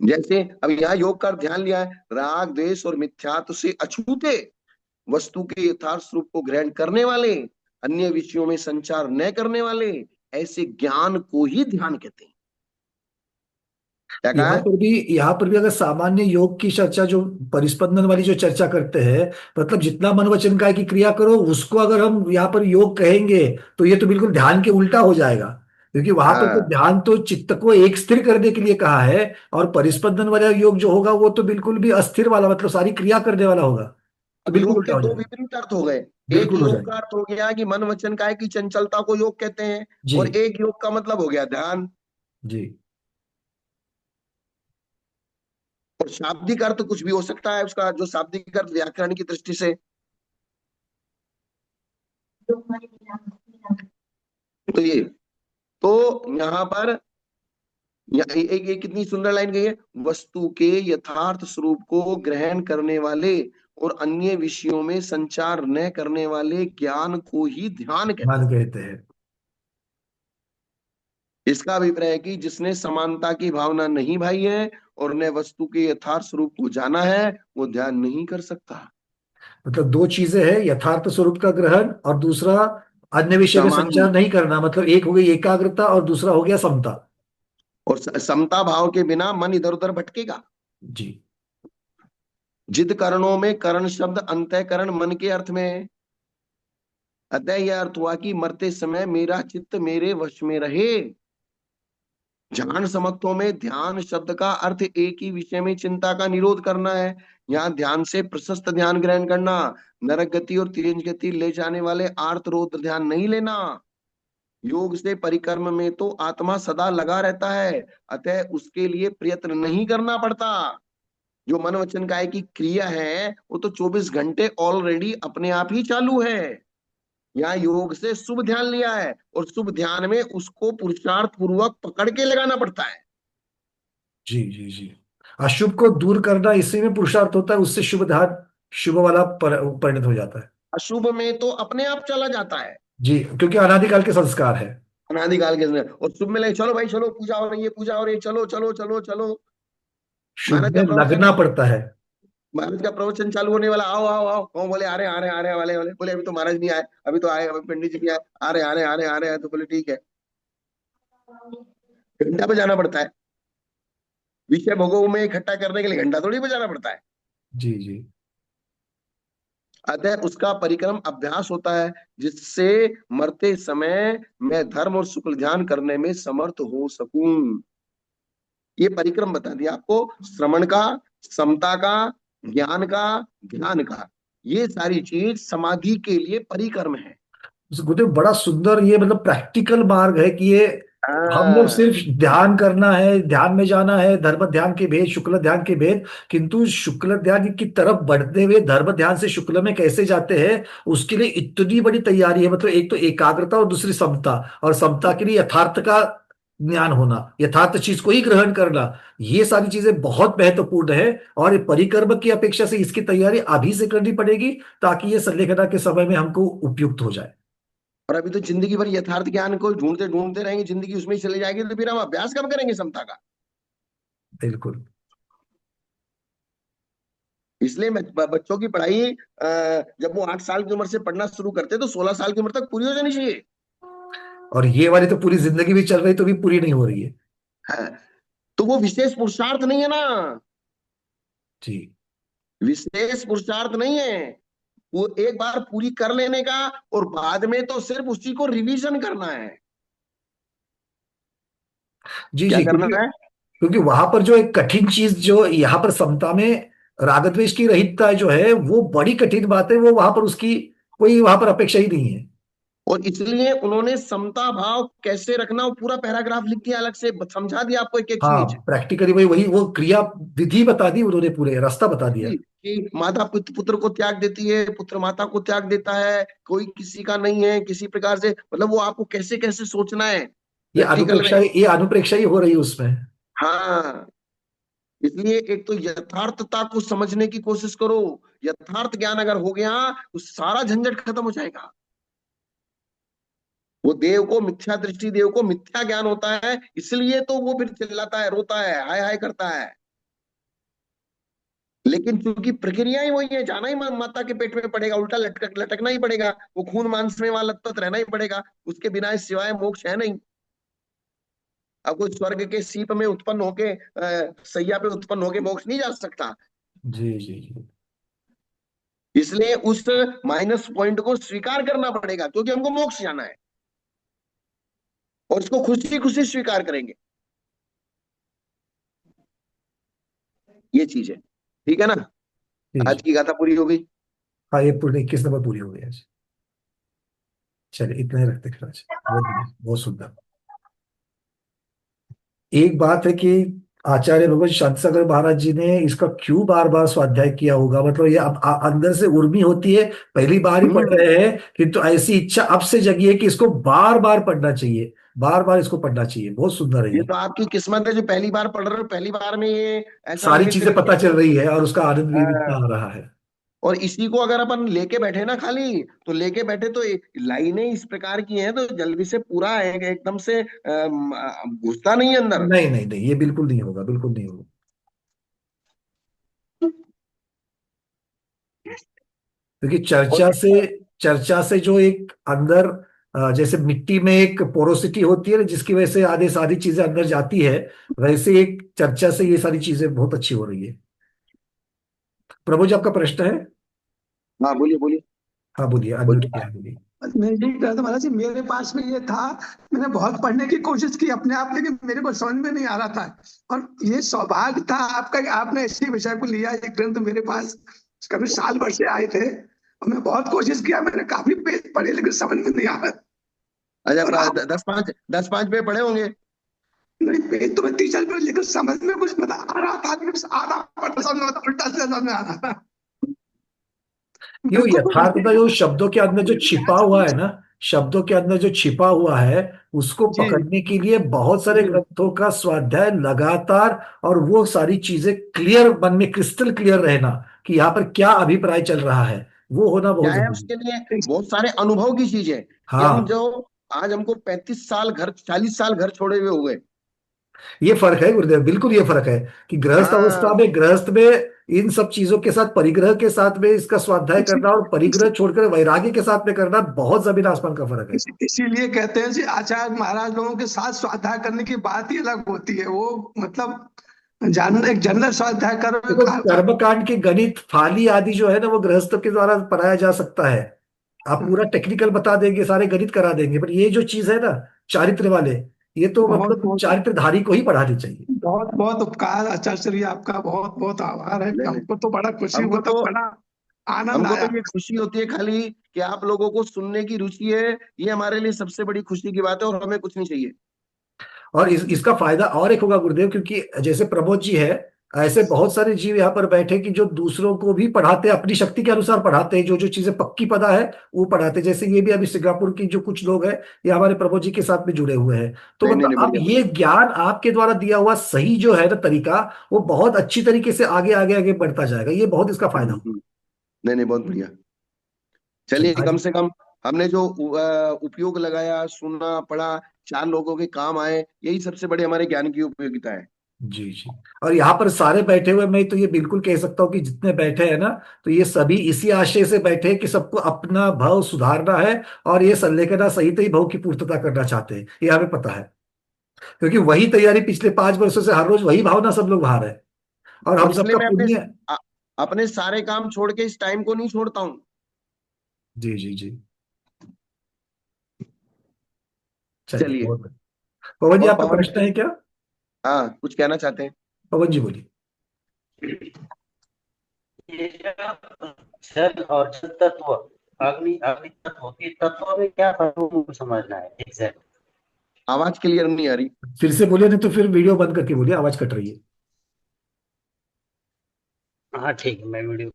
जैसे अब यहाँ योग का ध्यान लिया है, राग द्वेष और मिथ्यात्व से अछूते वस्तु के यथार्थ स्वरूप को ग्रहण करने वाले, अन्य विषयों में संचार न करने वाले, ऐसे ज्ञान को ही ध्यान कहते हैं। क्या कहा यहाँ है? पर भी यहाँ पर भी अगर सामान्य योग की चर्चा, जो परिस्पंदन वाली जो चर्चा करते हैं, मतलब जितना मन वचन काया की क्रिया करो उसको अगर हम यहाँ पर योग कहेंगे तो ये तो बिल्कुल ध्यान के उल्टा हो जाएगा। क्योंकि वहां पर तो हाँ, ध्यान तो चित्त को एक स्थिर करने के लिए कहा है, और परिस्पंदन वाला योग जो होगा वो तो बिल्कुल भी अस्थिर वाला, मतलब सारी क्रिया करने वाला होगा। तो अब बिल्कुल योग उल्टा के हो दो जाएगा। विपरीत अर्थ हो गए। एक बिल्कुल हो योग जाएगा। का अर्थ हो गया कि मन वचन काय की चंचलता को योग कहते हैं, जी। और एक योग का मतलब हो गया ध्यान। जी। और शाब्दिक अर्थ कुछ भी हो सकता है उसका, जो शाब्दिक अर्थ व्याकरण की दृष्टि से। तो ये, तो यहाँ पर एक कितनी सुंदर लाइन गई है, वस्तु के यथार्थ स्वरूप को ग्रहण करने वाले और अन्य विषयों में संचार न करने वाले ज्ञान को ही ध्यान कहते ध्यान हैं। कहते हैं। इसका अभिप्राय है कि जिसने समानता की भावना नहीं भाई है और न वस्तु के यथार्थ स्वरूप को जाना है, वो ध्यान नहीं कर सकता। मतलब दो चीजें हैं, यथार्थ स्वरूप का ग्रहण और दूसरा अन्य विषय में समान, संचार नहीं करना। मतलब एक हो गई एकाग्रता और दूसरा हो गया समता। और समता भाव के बिना मन इधर उधर भटकेगा। जी। जिद करणों में करण शब्द अंतःकरण मन के अर्थ में है। अतः यह अर्थ हुआ कि मरते समय मेरा चित्त मेरे वश में रहे। ध्यान समर्थों में ध्यान शब्द का अर्थ एक ही विषय में चिंता का निरोध करना है। यहाँ ध्यान से प्रशस्त ध्यान ग्रहण करना, नरक गति और तिरंज गति ले जाने वाले आर्त रौद्र ध्यान नहीं लेना। योग से परिक्रम में तो आत्मा सदा लगा रहता है, अतः उसके लिए प्रयत्न नहीं करना पड़ता। जो मन वचन काया की क्रिया है वो तो 24 घंटे ऑलरेडी अपने आप ही चालू है। यहाँ योग से शुभ ध्यान लिया है और शुभ ध्यान में उसको पुरुषार्थ पूर्वक पकड़ के लगाना पड़ता है। जी जी जी। अशुभ को दूर करना इसी में पुरुषार्थ होता है, उससे शुभ ध्यान शुभ वाला परिणत हो जाता है। अशुभ में तो अपने आप चला जाता है, जी, क्योंकि अनादिकाल के संस्कार है। अनादिकाल के अंदर। और शुभ में लगे, चलो भाई चलो, पूजा हो रही है, पूजा हो रही है, चलो चलो चलो चलो। शुभ महाराज का में प्रवचन, लगना पड़ता है। महाराज का प्रवचन चालू होने वाला, आओ आओ आओ, कौन बोले आ रहे आ रहे आ रहे वाले वाले बोले अभी तो महाराज नहीं आए, अभी तो आए, अभी पंडित जी भी आए, आ रहे आ रहे आ रहे आ रहे, तो बोले ठीक है। घंटा बजाना पड़ता है, विषय भोगों में इकट्ठा करने के लिए घंटा थोड़ी बजाना पड़ता है। जी जी। अतः उसका परिक्रम अभ्यास होता है, जिससे मरते समय मैं धर्म और शुक्ल ध्यान करने में समर्थ हो सकूं। ये परिक्रम बता दिया आपको, श्रवण का, समता का, ज्ञान का, ध्यान का, ये सारी चीज समाधि के लिए परिक्रम है। गुरुदेव बड़ा सुंदर ये मतलब प्रैक्टिकल मार्ग है कि ये हम लोग हाँ, सिर्फ ध्यान करना है, ध्यान में जाना है, धर्म ध्यान के भेद, शुक्ल ध्यान के भेद, किंतु शुक्ल ध्यान की तरफ बढ़ते हुए धर्म ध्यान से शुक्ल में कैसे जाते हैं, उसके लिए इतनी बड़ी तैयारी है। मतलब एक तो एकाग्रता और दूसरी समता, और समता के लिए यथार्थ का ज्ञान होना, यथार्थ चीज को ही ग्रहण करना, ये सारी चीजें बहुत महत्वपूर्ण है। और ये परिकर्म की अपेक्षा से इसकी तैयारी अभी से करनी पड़ेगी, ताकि ये संलेखना के समय में हमको उपयुक्त हो जाए। और अभी तो जिंदगी भर यथार्थ ज्ञान को ढूंढते ढूंढते रहेंगे, जिंदगी उसमें ही चली जाएगी, तो फिर हम अभ्यास कब करेंगे समता का। बिल्कुल। इसलिए मैं बच्चों की पढ़ाई जब वो 8 साल की उम्र से पढ़ना शुरू करते हैं तो 16 साल की उम्र तक पूरी हो जानी चाहिए। और ये वाली तो पूरी जिंदगी भी चल रही तो भी पूरी नहीं हो रही है। हाँ, तो वो विशेष पुरुषार्थ नहीं है ना, जी विशेष पुरुषार्थ नहीं है। वो एक बार पूरी कर लेने का, और बाद में तो सिर्फ उसी को रिवीजन करना है। जी क्या जी। करना क्योंकि है? क्योंकि वहां पर जो एक कठिन चीज जो यहाँ पर समता में राग द्वेष की रहितता जो है वो बड़ी कठिन बात है, वो वहां पर उसकी कोई वहां पर अपेक्षा ही नहीं है। और इसलिए उन्होंने समता भाव कैसे रखना वो पूरा पैराग्राफ लिख दिया, अलग से समझा दिया आपको एक एक हाँ, चीज। प्रैक्टिकली वही वही वो क्रिया विधि बता दी उन्होंने, पूरे रास्ता बता दिया। कि माता पुत्र को त्याग देती है, पुत्र माता को त्याग देता है, कोई किसी का नहीं है किसी प्रकार से, मतलब वो आपको कैसे कैसे सोचना है प्रैक्टिकल में। ये अनुप्रेक्षा ही हो रही है उसमें। हाँ, इसलिए एक तो यथार्थता को समझने की कोशिश करो। यथार्थ ज्ञान अगर हो गया तो सारा झंझट खत्म हो जाएगा। वो देव को मिथ्या दृष्टि, देव को मिथ्या ज्ञान होता है, इसलिए तो वो फिर चिल्लाता है, रोता है, हाय हाय करता है। लेकिन चूंकि प्रक्रियाएं वही है, जाना ही माता के पेट में पड़ेगा, उल्टा लटकना ही पड़ेगा, वो खून मांस में वहां लतपत रहना ही पड़ेगा, उसके बिना इस सिवाय मोक्ष है नहीं। अब कोई स्वर्ग के सीप में उत्पन्न होके सैया पे उत्पन्न होके मोक्ष नहीं जा सकता। जी जी जी। इसलिए उस माइनस पॉइंट को स्वीकार करना पड़ेगा, क्योंकि हमको मोक्ष जाना है, और इसको खुशी खुशी स्वीकार करेंगे। ये चीज है, ठीक है ना। जी आज जी। की गाथा पूरी हो गई। हाँ, ये पूरी 21 नंबर पूरी हो गई आज। चलिए इतने ही रखते फिर आज। बहुत बढ़िया, बहुत सुंदर। एक बात है कि आचार्य भगवत शांति सागर महाराज जी ने इसका क्यों बार बार स्वाध्याय किया होगा, मतलब ये अब अंदर से उर्मी होती है, पहली बार ही पढ़ हम्म रहे हैं, किंतु ऐसी इच्छा अब से जगी है कि इसको बार बार पढ़ना चाहिए, बार बार इसको पढ़ना चाहिए। बहुत सुंदर है ये ये। तो आपकी किस्मत है जो पहली बार पढ़ रहे हो, पहली बार में ये ऐसा सारी मिल चीजें गया। पता चल रही है और उसका आनंद भी इतना आ हाँ, रहा है। और इसी को अगर अपन लेके बैठे ना खाली, तो लेके बैठे तो लाइनें इस प्रकार की हैं तो जल्दी से पूरा एकदम से घुसता नहीं है अंदर। नहीं नहीं नहीं, ये बिल्कुल नहीं होगा, बिल्कुल नहीं होगा। क्योंकि और चर्चा से जो एक अंदर जैसे मिट्टी में एक पोरोसिटी होती है ना, जिसकी वजह से आधे से आधी चीजें अंदर जाती है, वैसे एक चर्चा से ये सारी चीजें बहुत अच्छी हो रही है। प्रभु जी, आपका प्रश्न है? हाँ, बोलिए बोलिए हाँ बोलिए, अनम्यूट बोलिए। किया है, बोलिए। मैं यही कह रहा था महाराज जी, मेरे पास में ये था। मैंने बहुत पढ़ने की कोशिश की अपने आप, लेकिन मेरे को समझ में नहीं आ रहा था। और ये सौभाग्य था आपका कि आपने इसी विषय को लिया। ये ग्रंथ मेरे पास कभी साल भर से आए थे, और मैं बहुत कोशिश किया, मैंने काफी पेज पढ़े, लेकिन समझ में नहीं आ रहा। अच्छा, और आप 10 5 पे पढ़े होंगे। नहीं, पेज तो मैं 30 पर, लेकिन समझ में कुछ बता आ रहा था, लेकिन आधा पढ़ता समझ में आता, उल्टा सीधा समझ में आ रहा था। क्यों, मेरे को कुछ यथार्थता जो शब्दों के अंदर जो छिपा हुआ है जी। ना, शब्दों के अंदर जो छिपा हुआ है उसको पकड़ने के लिए बहुत सारे जी। ग्रंथों का स्वाध्याय लगातार, और वो सारी चीजें क्लियर मन में, क्रिस्टल क्लियर रहना कि यहाँ पर क्या अभिप्राय चल रहा है, वो होना क्या बहुत है जरूरी है। उसके लिए? बहुत सारे अनुभव की चीज है कि हम हाँ, जो आज हमको 35 साल घर, 40 साल घर छोड़े हुए हुए। ये फर्क है गुरुदेव, बिल्कुल ये फर्क है कि गृहस्थ अवस्था हाँ, में, गृहस्थ में इन सब चीजों के साथ, परिग्रह के साथ में इसका स्वाध्याय करना और परिग्रह छोड़कर वैराग्य के साथ में करना, बहुत जमीन आसमान का फर्क है। इसीलिए कहते हैं जी, आचार्य महाराज लोगों के साथ स्वाध्याय करने की बात ही अलग होती है। वो मतलब एक जनरल स्वाध्याय करो। देखो, कर्मकांड के गणित फाली आदि जो है ना, वो गृहस्थ के द्वारा पढ़ाया जा सकता है। आप पूरा टेक्निकल बता देंगे, सारे गणित करा देंगे, पर ये जो चीज है ना, चारित्र वाले, ये तो बहुत मतलब बहुत चारित्रधारी को ही पढ़ानी चाहिए। बहुत बहुत उपकार आचार्य श्री, आपका बहुत बहुत आभार है। नहीं नहीं, हमको तो बड़ा खुशी हमको हुआ था, तो बड़ा आनंद हमको तो आया। ये खुशी होती है खाली कि आप लोगों को सुनने की रुचि है। ये हमारे लिए सबसे बड़ी खुशी की बात है, और हमें कुछ नहीं चाहिए। और इसका फायदा और एक होगा गुरुदेव, क्योंकि जैसे प्रमोद जी है, ऐसे बहुत सारे जीव यहाँ पर बैठे कि जो दूसरों को भी पढ़ाते हैं, अपनी शक्ति के अनुसार पढ़ाते हैं, जो जो चीजें पक्की पता है वो पढ़ाते हैं। जैसे ये भी अभी सिंगापुर की जो कुछ लोग हैं, ये हमारे प्रमोद जी के साथ में जुड़े हुए हैं। तो नहीं नहीं मतलब नहीं, अब बढ़िया ये बढ़िया। ज्ञान आपके द्वारा दिया हुआ सही जो है ना तरीका, वो बहुत अच्छी तरीके से आगे आगे आगे बढ़ता जाएगा, ये बहुत इसका फायदा होगा। नहीं नहीं, बहुत बढ़िया। चलिए, चलिए आज। कम से कम हमने जो उपयोग लगाया, सुना, पढ़ा, 4 लोगों के काम आए, यही सबसे बड़ी हमारे ज्ञान की उपयोगिता है। जी जी। और यहाँ पर सारे बैठे हुए, मैं तो ये बिल्कुल कह सकता हूँ कि जितने बैठे हैं ना, तो ये सभी इसी आशय से बैठे हैं कि सबको अपना भाव सुधारना है, और ये संलेखना सहित ही भाव की पूर्तता करना चाहते हैं, ये हमें पता है। क्योंकि वही तैयारी पिछले 5 वर्षों से हर रोज वही भावना सब लोग बाहर है, और और हम इसलिए सबका मैं पुण्य। अ- अपने सारे काम छोड़ के इस टाइम को नहीं छोड़ता हूँ। जी जी जी। चलिए चलिए। बहुत बढ़िया। पवन जी, और आपका पवन प्रश्न जी, है क्या? हाँ, कुछ कहना चाहते हैं? पवन जी बोलिए। ये जो जल और जल तत्व, अग्नि अग्नि तत्व के तत्व में क्या फर्क है, मुझे समझना है एग्जैक्ट। आवाज क्लियर नहीं आ रही। फिर से बोलिए, नहीं तो फिर वीडियो बंद करके बोलिए, आवाज कट रही है। हाँ ठीक है, मैं वीडियो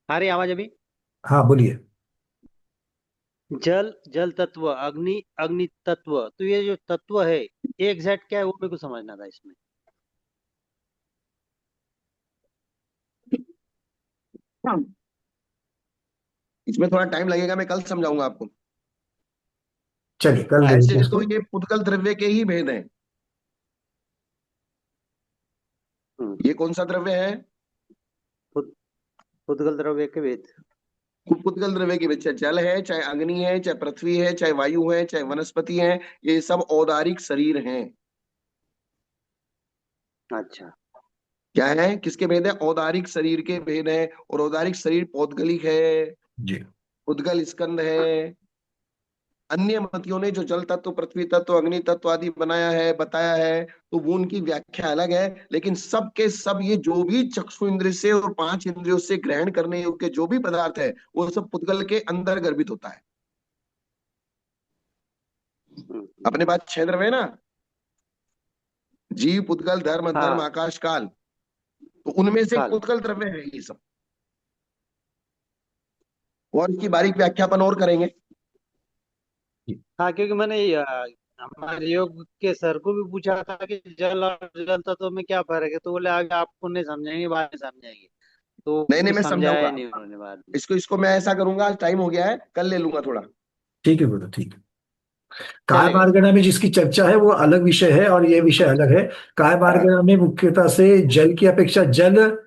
आ रही आवाज अभी? हाँ बोलिए। जल जल तत्व, अग्नि अग्नि तत्व, तो ये जो तत्व है ये एग्जैक्ट क्या है, वो मेरे को समझना था इसमें। इसमें थोड़ा टाइम लगेगा, मैं कल समझाऊंगा आपको। चलिए कल दे देते हैं ऐसे तो इसको। ये पुद्गल द्रव्य के ही भेद हैं। हम्म, ये कौन सा द्रव्य है? पुद- पुद्गल द्रव्य के भेद। पुद्गल द्रव्य के भेद, चाहे जल है, चाहे अग्नि है, चाहे पृथ्वी है, चाहे वायु है, चाहे वनस्पति है, ये सब औदारिक शरीर हैं। अच्छा। क्या है, किसके भेद है? औदारिक शरीर के भेद है। और औदारिक शरीर पौद्गलिक है, जी। उद्गल स्कंद है। अन्य मतियों ने जो जल तत्व, पृथ्वी तत्व, अग्नि तत्व आदि बनाया है, बताया है, तो वो उनकी व्याख्या अलग है। लेकिन सब के सब ये जो भी चक्षु इंद्रिय से और 5 इंद्रियों से ग्रहण करने योग्य जो भी पदार्थ है, वो सब पुद्गल के अंदर गर्भित होता है। अपने पास 6 द्रव्य है ना, जीव, पुद्गल, धर्म, अधर्म, हाँ आकाश, काल। तो उनमें से एक काल। पुद्गल द्रव्य है ये सब। और इसकी बारीक व्याख्या अपन और करेंगे। हाँ, क्योंकि मैंने हमारे योग के सर को भी पूछा था कि जल और जल तत्व में क्या फर्क है, तो बोले आगे आपको नहीं समझाएंगे, बाद में समझाएंगे। तो नहीं नहीं, कुछ मैं समझाया समझाऊंगा। ही नहीं उन्होंने बाद में। इसको इसको मैं ऐसा करूंगा, आज टाइम हो गया है, कल ले लूंगा थोड़ा। ठीक है गुरु, ठीक है। काय चलेगा। मार्गणा में जिसकी चर्चा है वो अलग विषय है, और ये विषय अलग है। काय हाँ, मार्गणा में मुख्यतः से जल की अपेक्षा, जल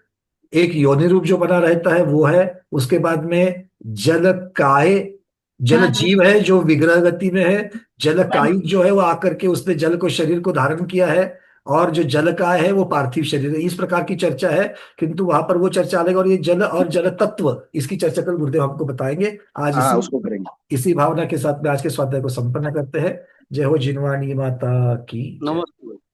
एक योनि रूप जो बना रहता है वो है। उसके बाद में जल काय, जल हाँ जी। जीव है जो विग्रह गति में है। जल कायिक जो है वो आकर के उसने जल को शरीर को धारण किया है। और जो जल का है वो पार्थिव शरीर है। इस प्रकार की चर्चा है। किंतु वहां पर वो चर्चा अलग, और ये जल और जल तत्व इसकी चर्चा कल गुरुदेव हमको बताएंगे। आज हाँ, इसी उसको करेंगे। इसी भावना के साथ में आज के स्वाध्याय को संपन्न करते हैं। जय हो जिनवाणी माता की जय। नमस्ते।